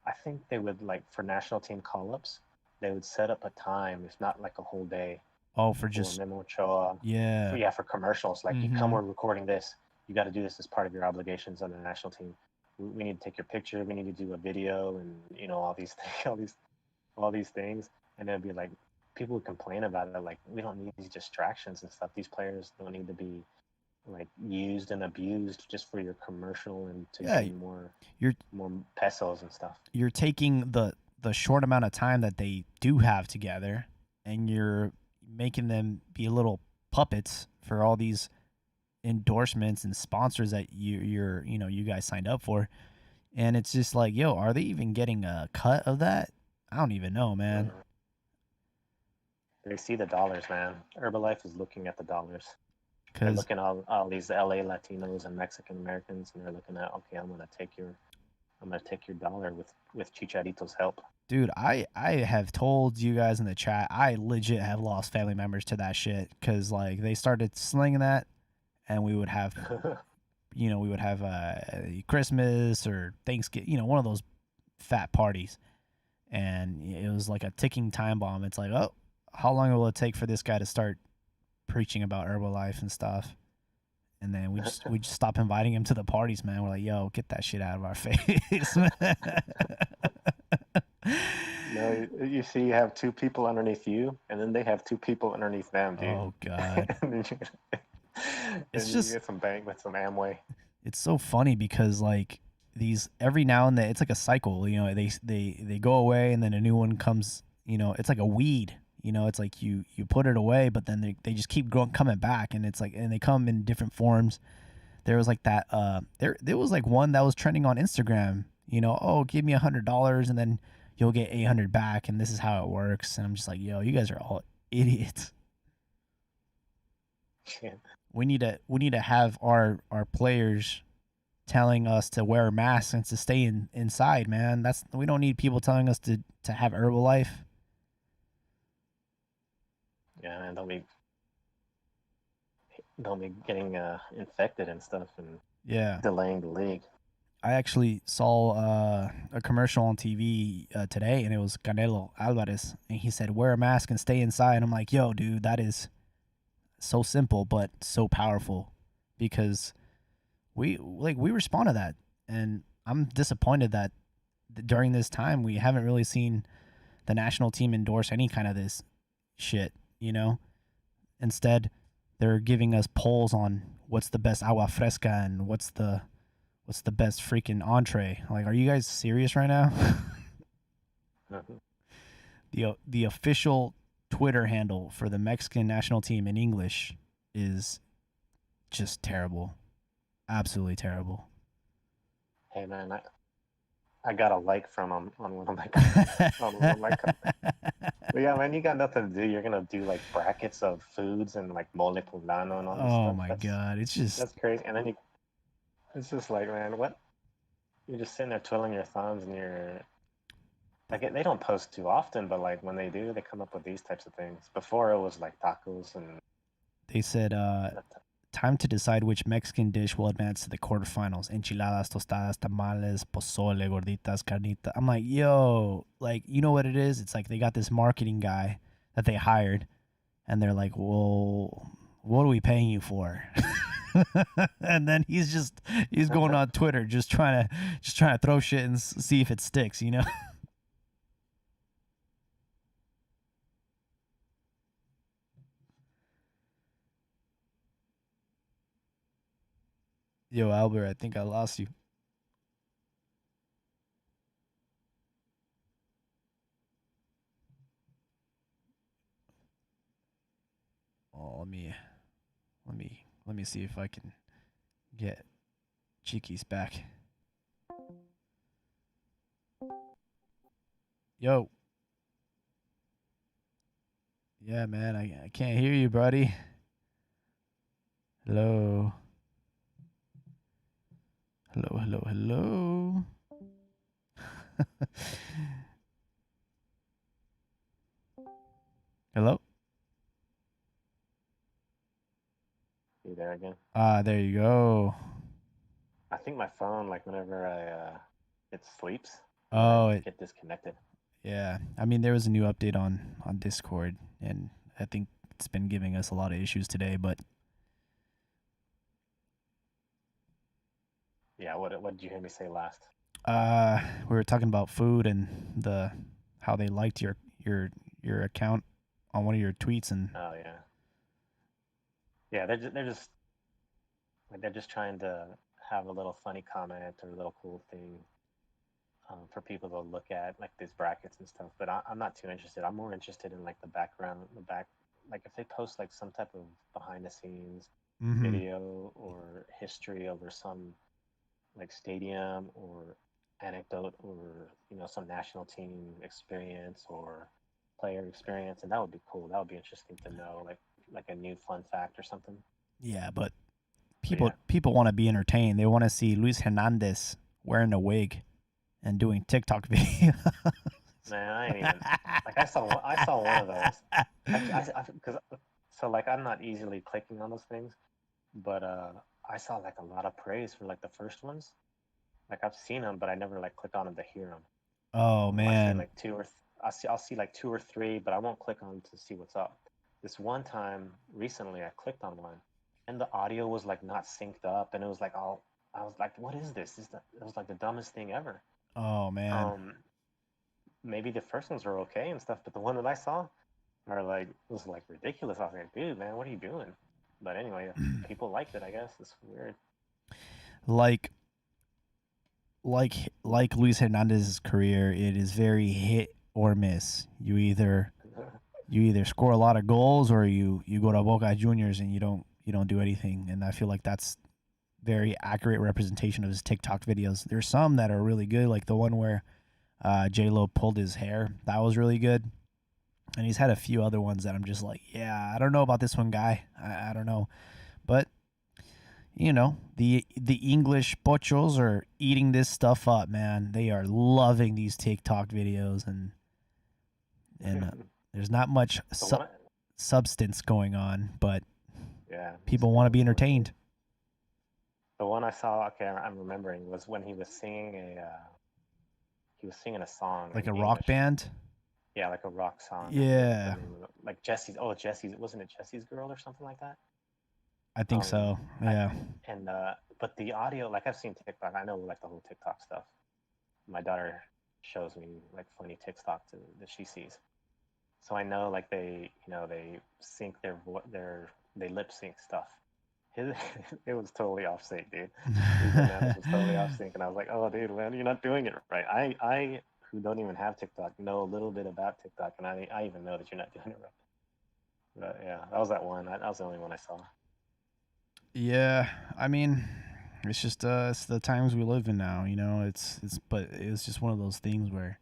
I think they would like for national team call-ups, they would set up a time, if not like a whole day, Oh, for for just Memo Ochoa, yeah. for commercials. Like you come, Mm-hmm. we're recording this. You got to do this as part of your obligations on the national team. We need to take your picture. We need to do a video, and all these all these things. And it'd be like people would complain about it. Like we don't need these distractions and stuff. These players don't need to be like used and abused just for your commercial and to Yeah, gain you're more pesos and stuff. you're taking the short amount of time that they do have together, and you're making them be little puppets for all these endorsements and sponsors that you guys signed up for. And it's just like, yo, are they even getting a cut of that? I don't even know, man. Mm-hmm. They see the dollars, man. Herbalife is looking at the dollars. They're Because looking at all these LA Latinos and Mexican Americans, and they're looking at, okay, I'm gonna take your dollar with Chicharito's help. dude, I have told you guys in the chat, I legit have lost family members to that shit. Because like they started slinging that, and we would have Christmas or Thanksgiving, one of those fat parties, and it was like a ticking time bomb. It's like, oh, how long will it take for this guy to start preaching about Herbalife and stuff? And then we just stop inviting him to the parties, man. We're like, yo, get that shit out of our face, man. No, you see, you have two people underneath you, and then they have two people underneath them, dude. Oh God, and then it's you just get some bang with some Amway. it's so funny because like these every now and then it's like a cycle. They go away and then a new one comes. It's like a weed. It's like you put it away, but then they just keep coming back, and it's like, and they come in different forms. There was like that. There was like one that was trending on Instagram. Oh, give me $100 and then you'll get 800 back, and this is how it works. And I'm just like, yo, you guys are all idiots. Yeah. We need to have our players telling us to wear masks and to stay inside, man. We don't need people telling us to have Herbalife. Yeah, and they'll be getting infected and stuff and Yeah. delaying the league. I actually saw a commercial on TV today, and it was Canelo Alvarez, and he said, "Wear a mask and stay inside." I'm like, "Yo, dude, that is so simple but so powerful," because we respond to that, and I'm disappointed that during this time we haven't really seen the national team endorse any kind of this shit. Instead, they're giving us polls on what's the best agua fresca and what's the best freaking entree. Like, are you guys serious right now? Mhm. The official Twitter handle for the Mexican national team in English is just terrible. Absolutely terrible. Hey man, I got a like from him on one of my on one of my. But yeah, man, you got nothing to do. You're gonna do like brackets of foods and like mole poblano and all this Oh stuff. my That's god, it's just that's crazy. And then it's just like, man, what? You're just sitting there twiddling your thumbs, and you're like, they don't post too often, but like when they do, they come up with these types of things. Before it was like tacos and. they said time to decide which Mexican dish will advance to the quarterfinals. Enchiladas, tostadas, tamales, pozole, gorditas, carnitas. I'm like, yo, like, you know what it is? It's like they got this marketing guy that they hired, and they're like, well, what are we paying you for? And then he's going on Twitter just trying to throw shit and see if it sticks. Yo, Albert, I think I lost you. Oh, let me see if I can get Cheeky's back. Yo. Yeah, man, I can't hear you, buddy. Hello. Hello, hello, hello. Hello? You there again? Ah, there you go. I think my phone, like whenever it sleeps, it might Oh, it, get disconnected. yeah. I mean, there was a new update on Discord, and I think it's been giving us a lot of issues today, but Yeah. What did you hear me say last? we were talking about food and the how they liked your account on one of your tweets, and Oh yeah. Yeah. They're just like they're just trying to have a little funny comment or a little cool thing for people to look at, like these brackets and stuff. But I'm not too interested. I'm more interested in like the background, the back. Like if they post like some type of behind the scenes mm-hmm. video or history over some like stadium or anecdote or some national team experience or player experience, and that would be cool. That would be interesting to know, like a new fun fact or something. Yeah, but But people yeah, people want to be entertained. They want to see Luis Hernandez wearing a wig and doing TikTok videos. man, I ain't even like I saw one of those. Because so like I'm not easily clicking on those things, but I saw like a lot of praise for like the first ones. Like I've seen them, but I never like click on them to hear them. Oh I see man. like I'll see like two or three, but I won't click on to see what's up. This one time recently, I clicked on one, and the audio was like not synced up, and it was like all I was like, "What is this?" It was like the dumbest thing ever. Oh man. Um, Maybe the first ones are okay and stuff, but the one that I saw are like was like ridiculous. I was like, "Dude, man, what are you doing?" But anyway, people liked it. I guess it's weird. like like Luis Hernandez's career, it is very hit or miss. You either score a lot of goals or you go to Boca Juniors and you don't do anything. And I feel like that's very accurate representation of his TikTok videos. There's some that are really good, like the one where J Lo pulled his hair. That was really good. And he's had a few other ones that I'm just like, yeah, I don't know about this one, guy. I don't know, but the English pochos are eating this stuff up, man. They are loving these TikTok videos, and there's not much the one, substance going on, but yeah, it's people kind want to of be unfortunate. entertained. The one I saw, okay, I'm remembering, was when he was singing a song Like in a rock English. band. Yeah, like a rock song. I forget the Yeah, name of it. Like Jesse's. Oh, Jesse's. Wasn't it Jesse's Girl or something like that? I think Um, so. I Yeah. and but the audio, like I've seen TikTok. I know like the whole TikTok stuff. My daughter shows me like funny TikTok that she sees. So I know like they sync they lip sync stuff. His, it was totally off sync, dude. Luis Hernandez was totally off sync, and I was like, "Oh, dude, man, you're not doing it right." I who don't even have TikTok know a little bit about TikTok, and I even know that you're not doing it right. But yeah, that was that one. That was the only one I saw. Yeah, I mean, it's just it's the times we live in now. But it's just one of those things where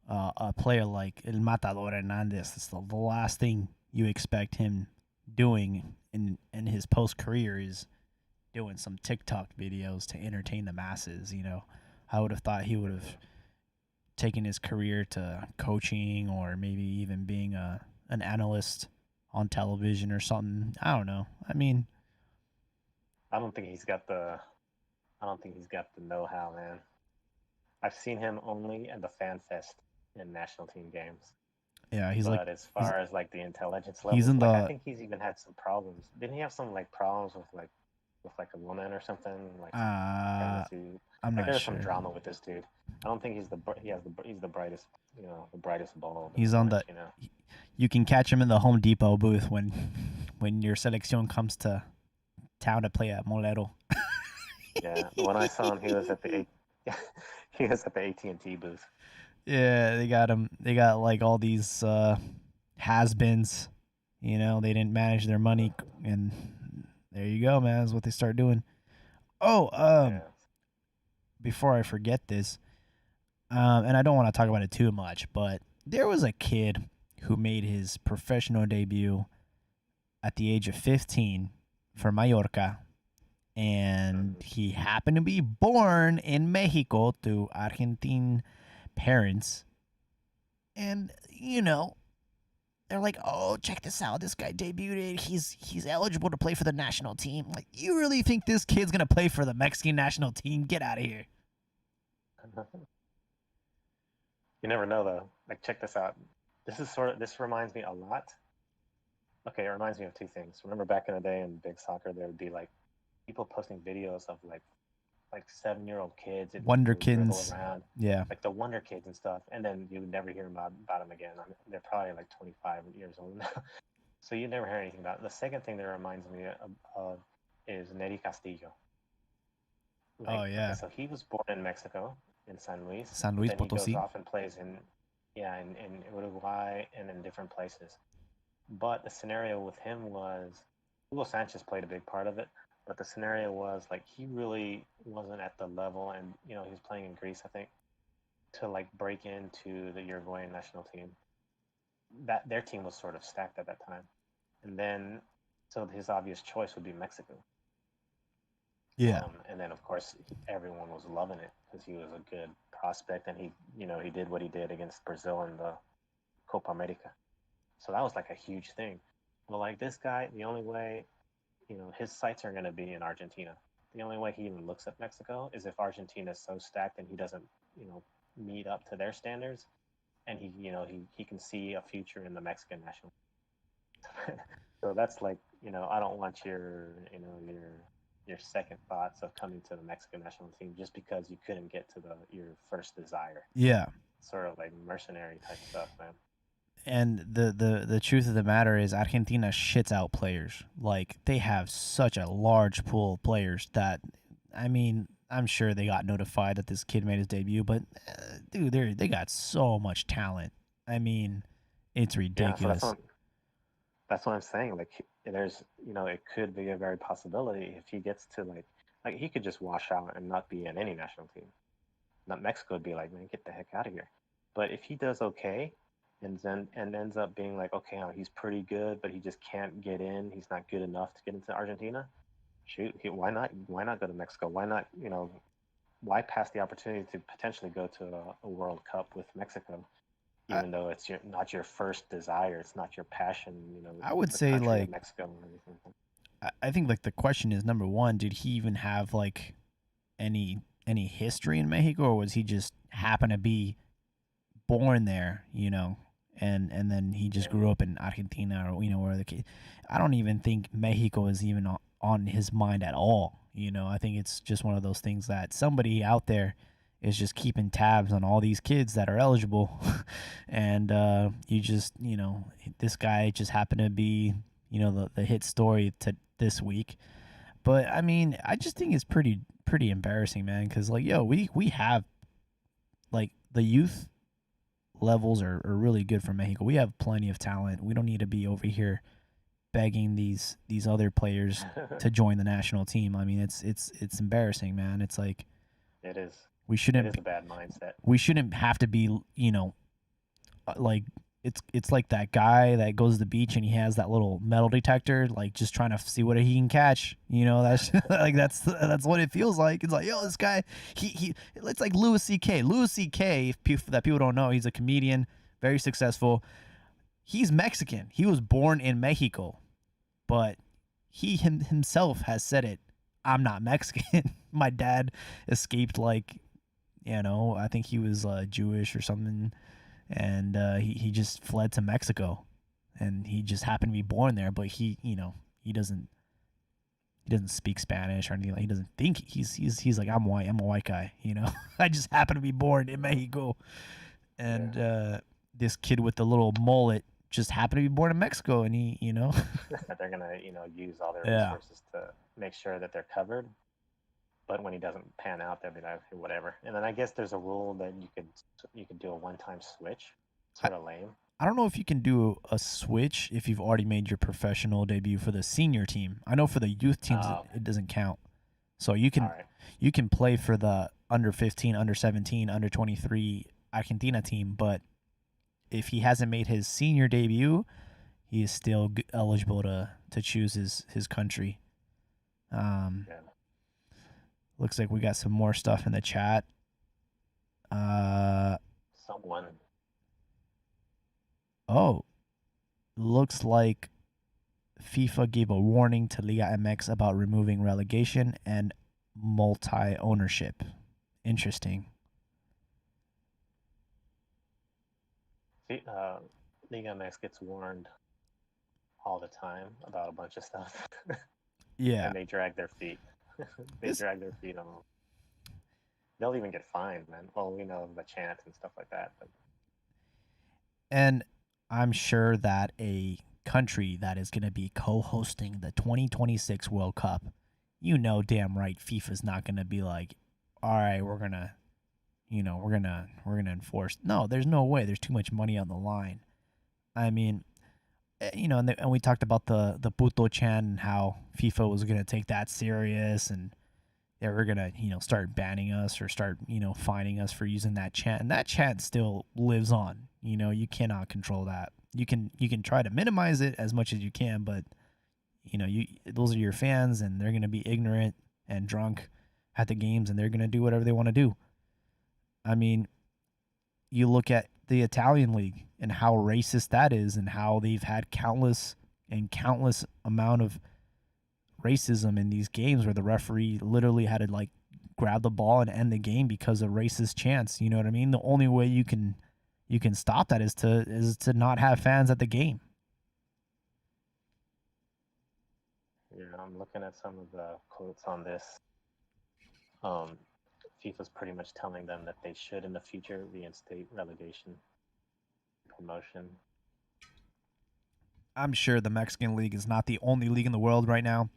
a player like El Matador Hernandez, it's the last thing you expect him doing in his post career is doing some TikTok videos to entertain the masses. I would have thought he would have taken his career to coaching or maybe even being an analyst on television or something. I don't know. I mean, I don't think he's got the. I don't think he's got the know-how, man. I've seen him only at the fan fest in national team games. yeah, But as he's far as like the intelligence he's levels, in like I the think he's even had some problems. Didn't he have some like problems with like a woman or something, like some uh pregnancy? I'm Like not there's some sure. drama with this dude. I don't think he's the brightest, the brightest bulb in the He's on bunch. the You can catch him in the Home Depot booth when your selección comes to town to play at Molero. Yeah, when I saw him, he was at the he was at the AT&T booth. Yeah, they got him. They got like all these has-beens. They didn't manage their money, and there you go, man. That's what they start doing. Oh, Yeah. before I forget this, and I don't want to talk about it too much, but there was a kid who made his professional debut at the age of 15 for Mallorca. And he happened to be born in Mexico to Argentine parents. And, they're like, oh, check this out. This guy debuted. He's eligible to play for the national team. Like, you really think this kid's going to play for the Mexican national team? Get out of here. You never know, though. Like, check this out. This reminds me a lot. Okay, it reminds me of two things. Remember back in the day in big soccer, there would be like people posting videos of like 7-year-old kids, Wonderkins, around, yeah, like the Wonder Kids and stuff, and then you would never hear about them again. I mean, they're probably like 25 years old now, so you never hear anything about it. The second thing that reminds me of is Neri Castillo. Oh yeah. Okay, so he was born in Mexico, in San Luis. San Luis then Potosí. He goes off and plays in Uruguay and in different places. But the scenario with him was Hugo Sanchez played a big part of it. But the scenario was like he really wasn't at the level, and he was playing in Greece, I think, to like break into the Uruguayan national team. That their team was sort of stacked at that time, and then so his obvious choice would be Mexico. Yeah. And then of course everyone was loving it because he was a good prospect, and he did what he did against Brazil in the Copa America. So that was like a huge thing. But like this guy, the only way, his sights are going to be in Argentina. The only way he even looks at Mexico is if Argentina is so stacked and he doesn't, meet up to their standards, and he can see a future in the Mexican national. So that's like, I don't want your second thoughts of coming to the Mexican national team just because you couldn't get to your first desire. Yeah. Sort of like mercenary type stuff, man. And the truth of the matter is Argentina shits out players. Like, they have such a large pool of players that, I mean, I'm sure they got notified that this kid made his debut, but dude, they got so much talent. I mean, it's ridiculous. Yeah, so that's what I'm saying. Like, there's, it could be a very possibility if he gets to like he could just wash out and not be in any national team. Not Mexico would be like, man, get the heck out of here. But if he does okay, and ends up being like, okay, he's pretty good, but he just can't get in. He's not good enough to get into Argentina. Shoot, why not go to Mexico? Why not, why pass the opportunity to potentially go to a World Cup with Mexico, even though it's not your first desire, it's not your passion. I would say like Mexico and everything. I think like the question is, number one, did he even have like any history in Mexico, or was he just happen to be born there, and then he just grew up in Argentina, or where the kid. I don't even think Mexico is even on his mind at all. I think it's just one of those things that somebody out there is just keeping tabs on all these kids that are eligible, and you just this guy just happened to be the hit story to this week. But I mean, I just think it's pretty embarrassing, man, because like, we have like the youth levels are really good for Mexico. We have plenty of talent. We don't need to be over here begging these other players to join the national team. I mean, it's embarrassing, man. It's like, it is. We shouldn't. It is a bad mindset. We shouldn't have to be, like it's like that guy that goes to the beach and he has that little metal detector, like just trying to see what he can catch. That's like that's what it feels like. It's like, this guy, he it's like Louis C.K. Louis C.K. That people don't know, he's a comedian, very successful. He's Mexican. He was born in Mexico, but he himself has said it. I'm not Mexican. My dad escaped, like, I think he was Jewish or something. And he just fled to Mexico, and he just happened to be born there. But he doesn't speak Spanish or anything. Like, he doesn't think he's like, I'm white. I'm a white guy. I just happen to be born in Mexico, and this kid with the little mullet just happened to be born in Mexico, and he they're gonna use all their resources to make sure that they're covered. But when he doesn't pan out, they'll be like, whatever. And then I guess there's a rule that you could do a one-time switch. Sort of lame. I don't know if you can do a switch if you've already made your professional debut for the senior team. I know for the youth teams it doesn't count. So you can play for the under 15, under 17, under 23 Argentina team, but if he hasn't made his senior debut, he is still eligible to choose his country. Yeah. Looks like we got some more stuff in the chat. Someone. Oh, looks like FIFA gave a warning to Liga MX about removing relegation and multi-ownership. Interesting. Liga MX gets warned all the time about a bunch of stuff. Yeah. And they drag their feet. They drag their feet on them. They'll even get fined, man. Well, we know the chant and stuff like that. But... And I'm sure that a country that is going to be co-hosting the 2026 World Cup, you know damn right FIFA's not going to be like, all right, we're going to enforce. No, there's no way. There's too much money on the line. I mean, and we talked about the puto chant and how FIFA was going to take that serious and they were going to, start banning us or start, fining us for using that chant. And that chant still lives on. You cannot control that. You can try to minimize it as much as you can, but those are your fans and they're going to be ignorant and drunk at the games and they're going to do whatever they want to do. I mean, you look at the Italian league and how racist that is and how they've had countless amount of racism in these games where the referee literally had to grab the ball and end the game because of racist chants. You know what I mean? The only way you can stop that is to not have fans at the game. Yeah, I'm looking at some of the quotes on this. FIFA's pretty much telling them that they should in the future reinstate relegation promotion. I'm sure the Mexican league is not the only league in the world right now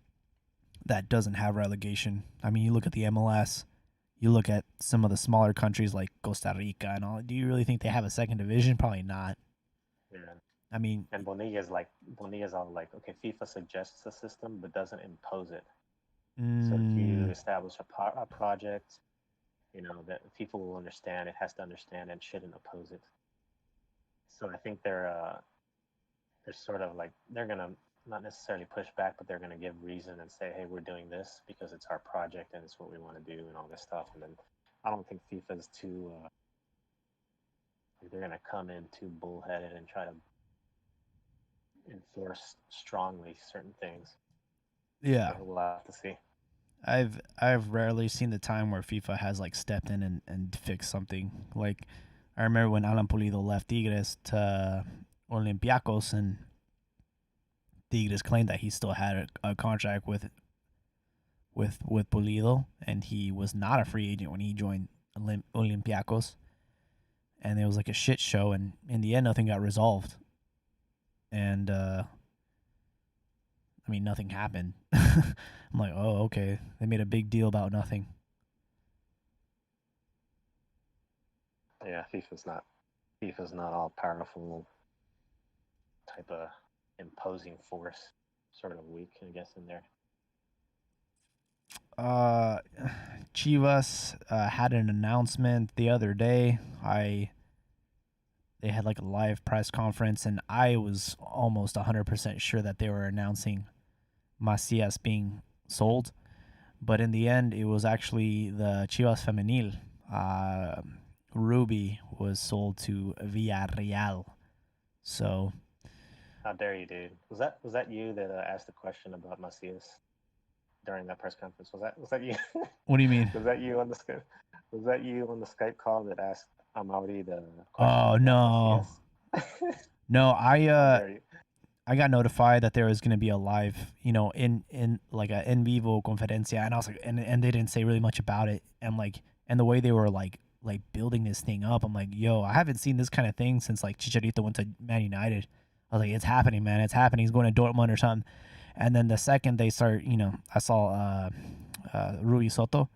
that doesn't have relegation. I mean, you look at the MLS, you look at some of the smaller countries like Costa Rica and all. Do you really think they have a second division? Probably not. Yeah. I mean, and Bonilla's all like, okay, FIFA suggests a system but doesn't impose it. So if you establish a project, that FIFA will understand, it has to understand and shouldn't oppose it. So I think they're sort of like, they're going to not necessarily push back, but they're going to give reason and say, hey, we're doing this because it's our project and it's what we want to do and all this stuff. And then I don't think FIFA is too, they're going to come in too bullheaded and try to enforce strongly certain things. Yeah. So we'll have to see. I've rarely seen the time where FIFA has stepped in and fixed something. Like I remember when Alan Pulido left Tigres to Olympiacos and Tigres claimed that he still had a contract with Pulido and he was not a free agent when he joined Olympiacos. And it was like a shit show and in the end nothing got resolved. And nothing happened. I'm like, oh, okay. They made a big deal about nothing. Yeah, FIFA's not all powerful type of imposing force, sort of weak, I guess, in there. Chivas had an announcement the other day. They had a live press conference, and I was almost 100% sure that they were announcing Macias being sold. But in the end, it was actually the Chivas Femenil. Ruby was sold to Villarreal. So, how dare you, dude? Was that you that asked the question about Macias during that press conference? Was that you? What do you mean? Was that you on the Skype call that asked Amaury the question? Oh no, no! I got notified that there was going to be a live, in like a en vivo conferencia, and I was like, and they didn't say really much about it, and the way they were like building this thing up, I'm like, yo, I haven't seen this kind of thing since Chicharito went to Man United. I was like, it's happening, man, it's happening. He's going to Dortmund or something. And then the second they start, I saw Rui Soto.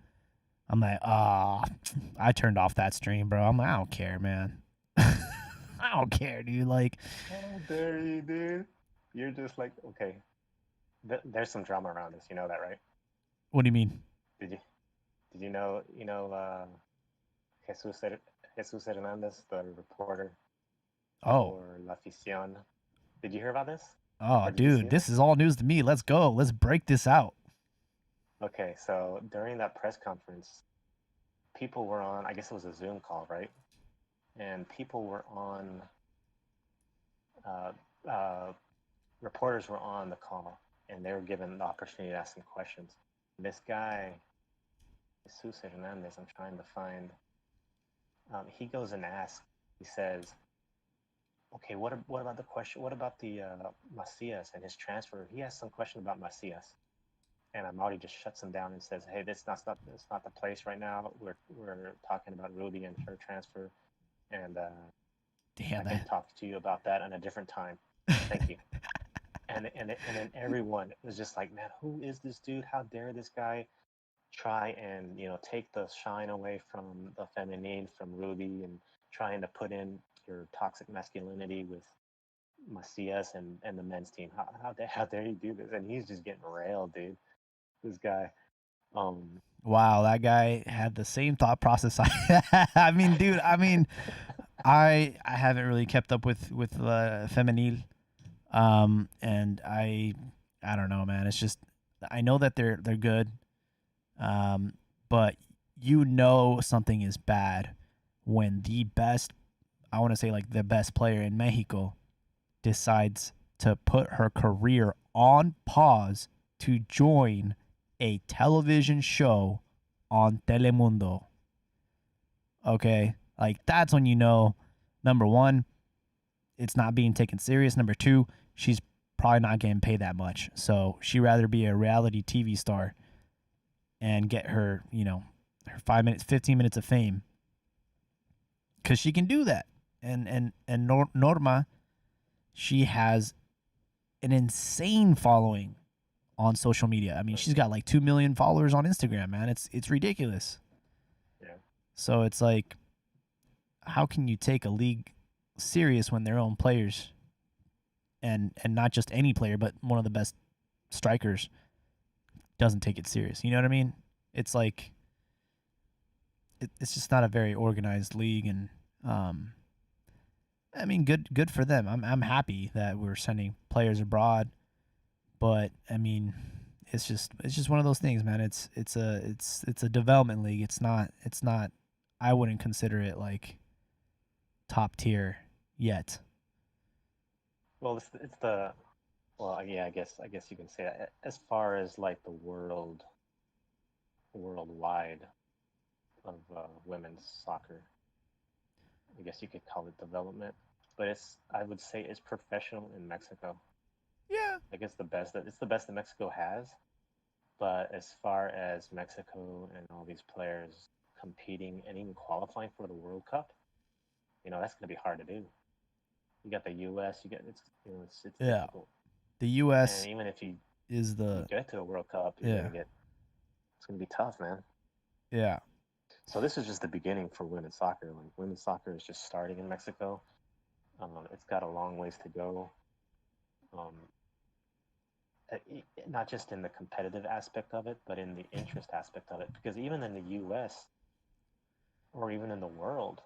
I'm like, I turned off that stream, bro. I'm like, I don't care, man. I don't care, dude. How dare you, dude? You're just like, okay. There's some drama around this. You know that, right? What do you mean? Did you know? Jesus Hernandez, the reporter. Oh, for La Afición. Did you hear about this? oh, Or did you see dude, it? this is all news to me. Let's go. Let's break this out. Okay, so during that press conference, people were on, I guess it was a Zoom call, right? And people were on, uh, uh, reporters were on the call, and they were given the opportunity to ask some questions. And this guy, Jesus Hernandez, I'm trying to find, he goes and asks, he says, okay, what about the question? What about the Macias and his transfer? He has some question about Macias, and Amaury just shuts him down and says, "Hey, it's not the place right now. We're talking about Ruby and her transfer, and I Damn can that. talk to you about that at a different time. Thank you." And then everyone was just like, "Man, who is this dude? How dare this guy try and take the shine away from the feminine, from Ruby, and trying to put in your toxic masculinity with Macias and the men's team. How dare you do this?" And he's just getting railed, dude. This guy. Um, Wow, that guy had the same thought process. I mean, dude. I mean, I haven't really kept up with femenil, and I don't know, man. It's just I know that they're good, but you know something is bad when the best, I want to say like the best player in Mexico decides to put her career on pause to join a television show on Telemundo. Okay? Like that's when you know number 1, it's not being taken serious. Number 2, she's probably not getting paid that much. So she'd rather be a reality TV star and get her, her 5 minutes, 15 minutes of fame cuz she can do that. And Norma, she has an insane following on social media. I mean, she's got like 2 million followers on Instagram, man. It's ridiculous. yeah. So it's like, how can you take a league serious when their own players and not just any player, but one of the best strikers doesn't take it serious? You know what I mean? It's like it's just not a very organized league, and I mean, good for them. I'm happy that we're sending players abroad, but I mean, it's just one of those things, man. It's a development league. It's not. I wouldn't consider it like top tier yet. Well, it's the well, yeah. I guess you can say that as far as like the worldwide of women's soccer. I guess you could call it development, but I would say it's professional in Mexico. Yeah. I guess it's the best that Mexico has. But as far as Mexico and all these players competing and even qualifying for the World Cup, that's going to be hard to do. You got the U.S. You get it's Yeah. difficult, The and U.S. even if is you the get to a World Cup, yeah it's going to be tough, man. yeah So this is just the beginning for women's soccer. Like women's soccer is just starting in Mexico. It's got a long ways to go. Um, not just in the competitive aspect of it, but in the interest aspect of it. Because even in the U.S. or even in the world,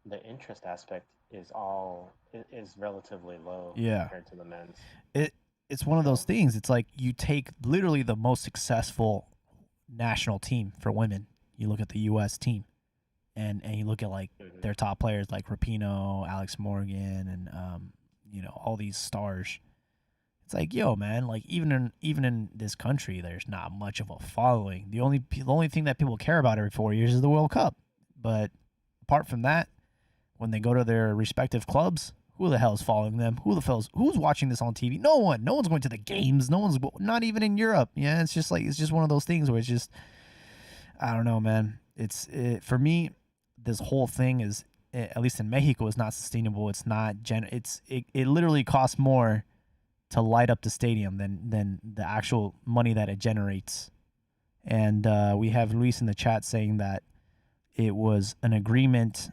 the interest aspect is relatively low yeah. compared to the men's. It it's one of those So things. It's like you take literally the most successful national team for women. You look at the U.S. team, and you look at like mhm. their top players like Rapinoe, Alex Morgan, and all these stars. It's like, yo, man, like even in this country, there's not much of a following. The only thing that people care about every 4 years is the World Cup. But apart from that, when they go to their respective clubs, who the hell is following them? Who's watching this on TV? No one. No one's going to the games. No one's not even in Europe. Yeah, it's just one of those things where it's just I don't know, man. For me, this whole thing is at least in Mexico is not sustainable. It's not it literally costs more to light up the stadium than the actual money that it generates. And we have Luis in the chat saying that it was an agreement.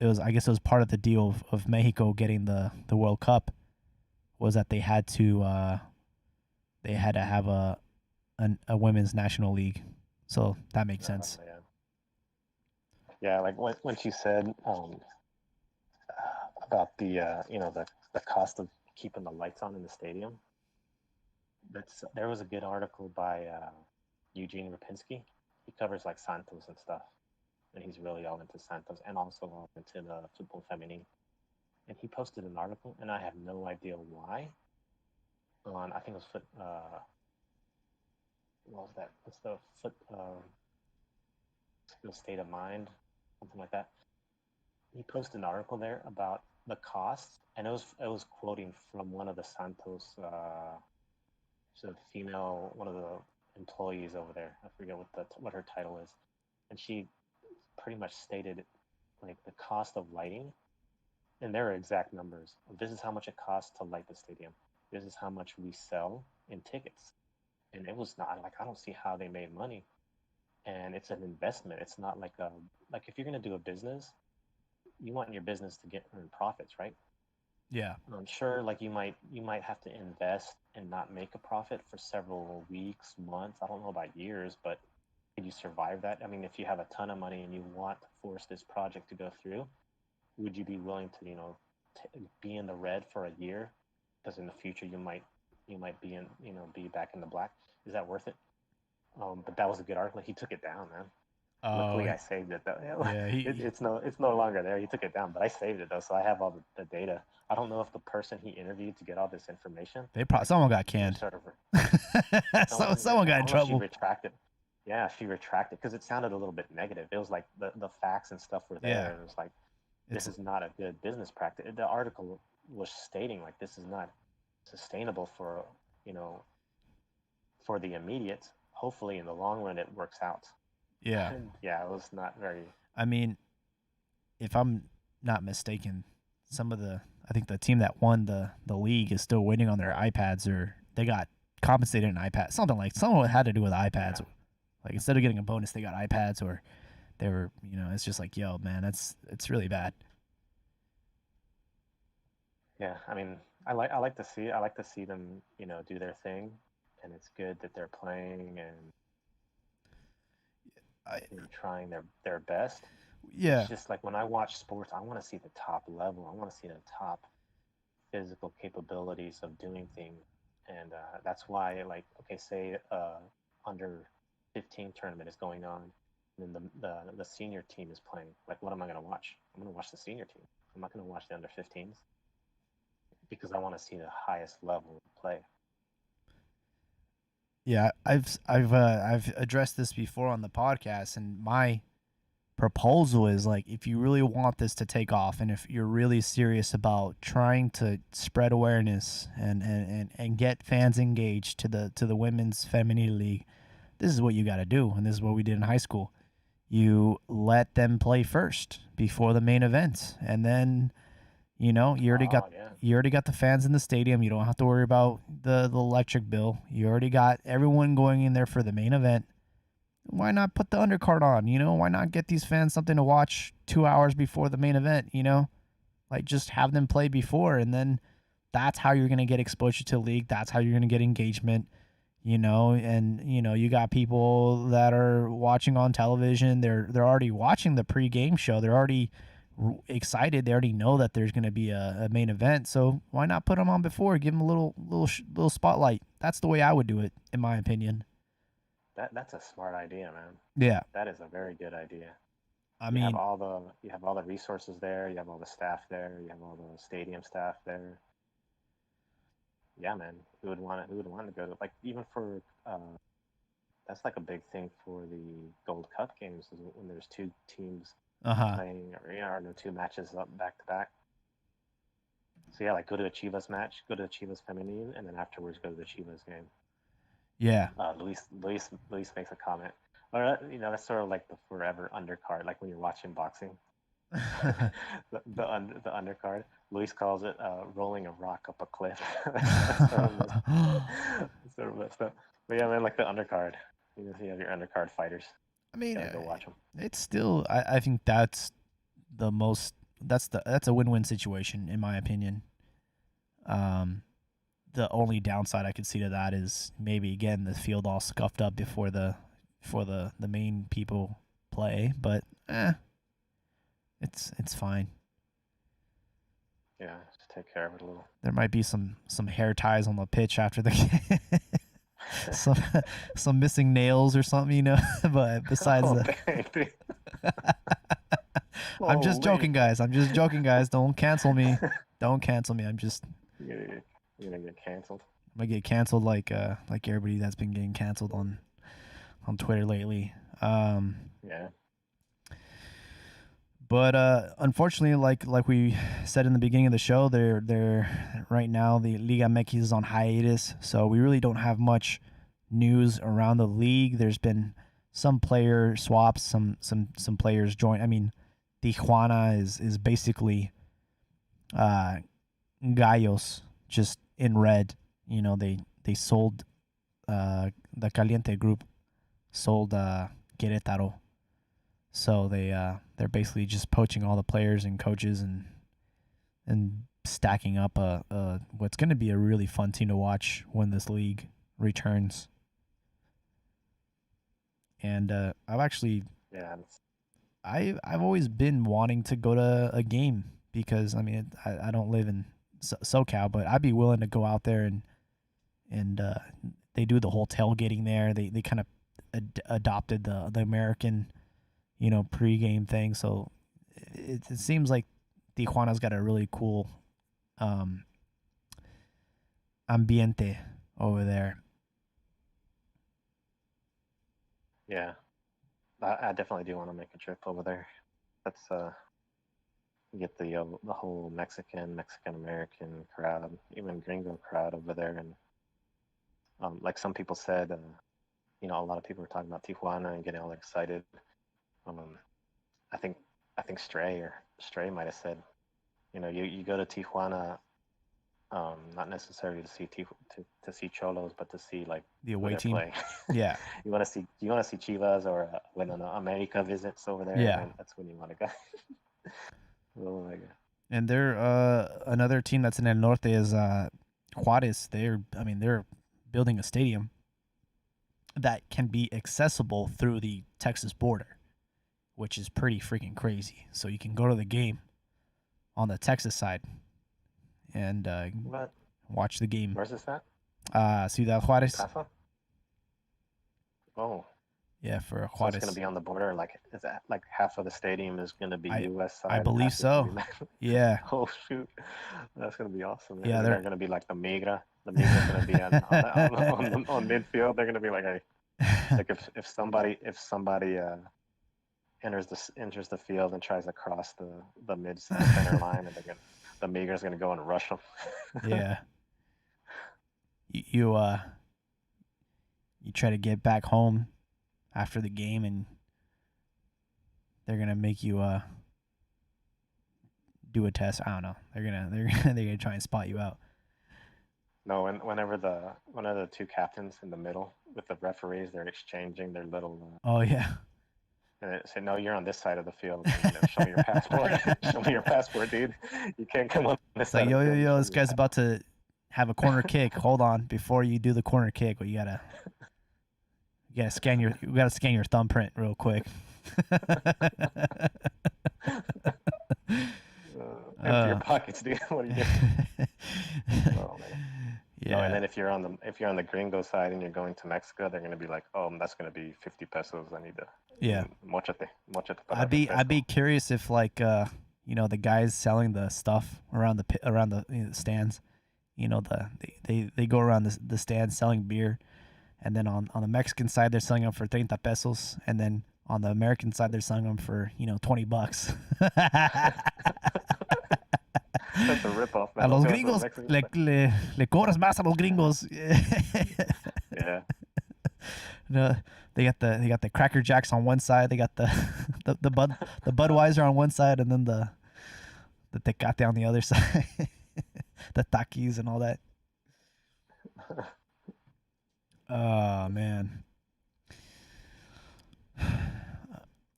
I guess it was part of the deal of Mexico getting the World Cup was that they had to have a women's national league. So that makes sense. Yeah, yeah. Like when she said, about the cost of keeping the lights on in the stadium. There was a good article by Eugene Rapinski. He covers like Santos and stuff, and he's really all into Santos and also all into the football feminine. And he posted an article, and I have no idea why. On I think it was foot. What was that? What's the foot? The state of mind, something like that. He posted an article there about the costs, and it was quoting from one of the Santos, sort of female, one of the employees over there. I forget what her title is, and she pretty much stated like the cost of lighting, and there are exact numbers. This is how much it costs to light the stadium. This is how much we sell in tickets, and it was not like I don't see how they made money, and it's an investment. It's not like if you're gonna do a business, you want your business to earn profits, right? Yeah. I'm sure like you might have to invest and not make a profit for several weeks, months. I don't know about years, but can you survive that? I mean, if you have a ton of money and you want to force this project to go through, would you be willing to, be in the red for a year? Because in the future you might be back in the black. Is that worth it? But that was a good article. He took it down, man. Luckily, I saved it though. Yeah, it's no longer there. He took it down, but I saved it though, so I have all the data. I don't know if the person he interviewed to get all this information. Someone got canned. Someone got in trouble. She retracted. Yeah, she retracted because it sounded a little bit negative. It was like the facts and stuff were there, Yeah. and it was like this is not a good business practice. The article was stating like this is not sustainable for for the immediate. Hopefully, in the long run, it works out. Yeah. Yeah, it was not very. I mean, if I'm not mistaken, I think the team that won the league is still waiting on their iPads, or they got compensated in iPads. Something had to do with iPads. Yeah. Like instead of getting a bonus, they got iPads, or they were, it's just like, yo, man, it's really bad. Yeah, I mean, I like to see them, do their thing, and it's good that they're playing and trying their best. Yeah. It's just like when I watch sports, I want to see the top level. I want to see the top physical capabilities of doing things, and that's why, like, okay, say under 15 tournament is going on, and then the senior team is playing. Like, what am I going to watch? I'm going to watch the senior team. I'm not going to watch the under 15s because I want to see the highest level of play. Yeah, I've addressed this before on the podcast, and my proposal is like, if you really want this to take off, and if you're really serious about trying to spread awareness and get fans engaged to the women's feminine league, this is what you got to do, and this is what we did in high school. You let them play first before the main event, and then you already got the fans in the stadium. You don't have to worry about the electric bill. You already got everyone going in there for the main event. Why not put the undercard on? Why not get these fans something to watch 2 hours before the main event? Like just have them play before, and then that's how you're gonna get exposure to the league. That's how you're gonna get engagement. And you got people that are watching on television. They're already watching the pre-game show. They're already excited. They already know that there's going to be a main event. So why not put them on before? Give them a little spotlight. That's the way I would do it, in my opinion. That's a smart idea, man. Yeah, that is a very good idea. You have all the resources there. You have all the staff there. You have all the stadium staff there. Yeah, man. Who would want to go to, like, even for that's like a big thing for the Gold Cup games, is when there's two teams playing, or no, two matches up back to back. So yeah, like go to a Chivas match, go to a Chivas Femenine, and then afterwards go to the Chivas game. Yeah. Luis makes a comment. Or that's sort of like the forever undercard, like when you're watching boxing. the undercard. Luis calls it rolling a rock up a cliff. sort of messed up. But yeah, man, like the undercard. You have your undercard fighters. I mean, go watch them. It's still. I think that's the most. That's a win-win situation, in my opinion. The only downside I could see to that is maybe again the field all scuffed up before the main people play, but it's fine. Yeah, just take care of it a little. There might be some hair ties on the pitch after the game. some some missing nails or something, you know. But besides Oh, that, dang, dude. I'm just Holy. joking, guys. I'm just joking, guys. Don't cancel me. Don't cancel me. You're gonna get canceled. I'm gonna get canceled like everybody that's been getting canceled on Twitter lately. Yeah. But unfortunately, like we said in the beginning of the show, they're right now the Liga MX is on hiatus, so we really don't have much news around the league. There's been some player swaps, some players join. I mean, Tijuana is basically Gallos just in red. You know, they sold the Caliente group sold Querétaro. So they're basically just poaching all the players and coaches and stacking up a what's going to be a really fun team to watch when this league returns. And I've actually I've always been wanting to go to a game because I mean I don't live in SoCal, but I'd be willing to go out there and they do the whole tailgating there. They kind of adopted the American, you know, pregame thing. So it seems like Tijuana's got a really cool ambiente over there. Yeah, I definitely do want to make a trip over there. That's get the whole Mexican American crowd, even gringo crowd over there, and like some people said, you know, a lot of people were talking about Tijuana and getting all excited. I think Stray might have said, you know, you go to Tijuana, not necessarily to see to see Cholos, but to see like the away team. Play. Yeah, you want to see Chivas or when America visits over there. Yeah, that's when you want to go. Oh my god! And they're another team that's in El Norte is Juarez. They're building a stadium that can be accessible through the Texas border, which is pretty freaking crazy. So you can go to the game on the Texas side and watch the game. Where's this at? Ciudad Juarez. Casa? Oh. Yeah, for Juarez. So it's going to be on the border. Like, is that like half of the stadium is going to be U.S. side? I believe so. Yeah. Oh shoot, that's going to be awesome. Man. Yeah, they're going to be like the Migra. The Migra's going to be on midfield. They're going to be like, like if somebody enters the field and tries to cross the mid center line, and the Migra's going to go and rush them. Yeah. You try to get back home after the game, and they're gonna make you do a test. I don't know. They're gonna try and spot you out. No, whenever the two captains in the middle with the referees, they're exchanging their little. Oh yeah. And they say, no, you're on this side of the field. Show me your passport. Show me your passport, dude. You can't come on this side. Like, yo, this guy's about to have a corner kick. Hold on, before you do the corner kick, well, you gotta scan your thumbprint real quick. Empty your pockets, dude. What are you doing? Oh man. Yeah. Oh, and then if you're on the gringo side and you're going to Mexico, they're gonna be like, oh, that's gonna be 50 pesos. I need to. Yeah. Mochate. I'd be curious if like you know, the guys selling the stuff around the stands, you know, they go around the stands selling beer, and then on the Mexican side they're selling them for 30 pesos, and then on the American side they're selling them for, you know, $20. That's a ripoff. A los gringos le cobras más a los gringos. Yeah. No, they got the Cracker Jacks on one side. They got the Budweiser on one side, and then the Tecate on the other side. The Takis and all that. Oh man,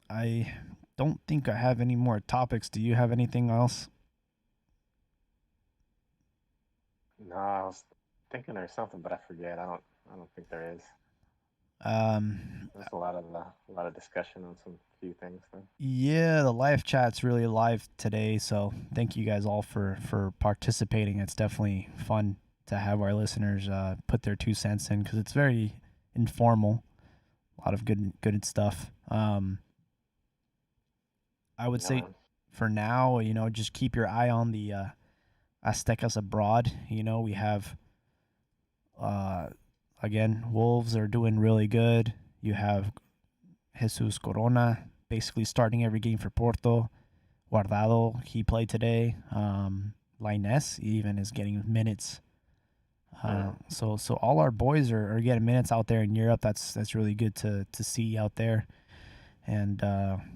I don't think I have any more topics. Do you have anything else? No, I was thinking there's something, but I forget. I don't think there is. There's a lot of discussion on some few things. Though. Yeah, the live chat's really live today, so thank you guys all for participating. It's definitely fun to have our listeners put their 2 cents in because it's very informal. A lot of good stuff. I would say Man. for now, just keep your eye on the Aztecas Abroad. We have again, Wolves are doing really good. You have Jesus Corona basically starting every game for Porto. Guardado, he played today. Lainez even is getting minutes. So all our boys are getting minutes out there in Europe. That's really good to see out there. And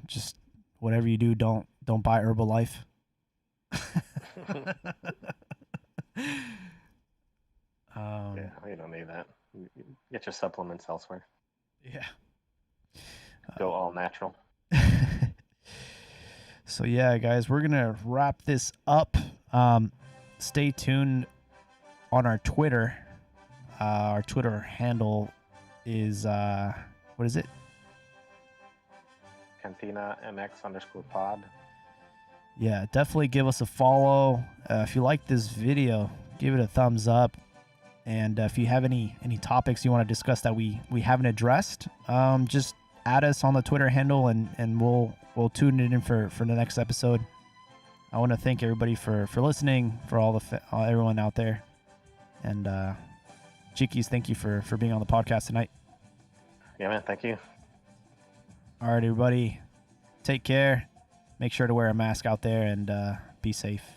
just whatever you do, don't buy Herbalife. Yeah, you don't need that. Get your supplements elsewhere. Yeah. Go all natural. So yeah, guys, we're gonna wrap this up. Stay tuned on our Twitter. Our Twitter handle is what is it? Cantina MX _pod. Yeah, definitely give us a follow. If you like this video, give it a thumbs up. And if you have any topics you want to discuss that we haven't addressed, just add us on the Twitter handle and we'll tune it in for the next episode. I want to thank everybody for listening, for all everyone out there, and Chiquis, thank you for being on the podcast tonight. Yeah, man, thank you. All right, everybody, take care. Make sure to wear a mask out there and be safe.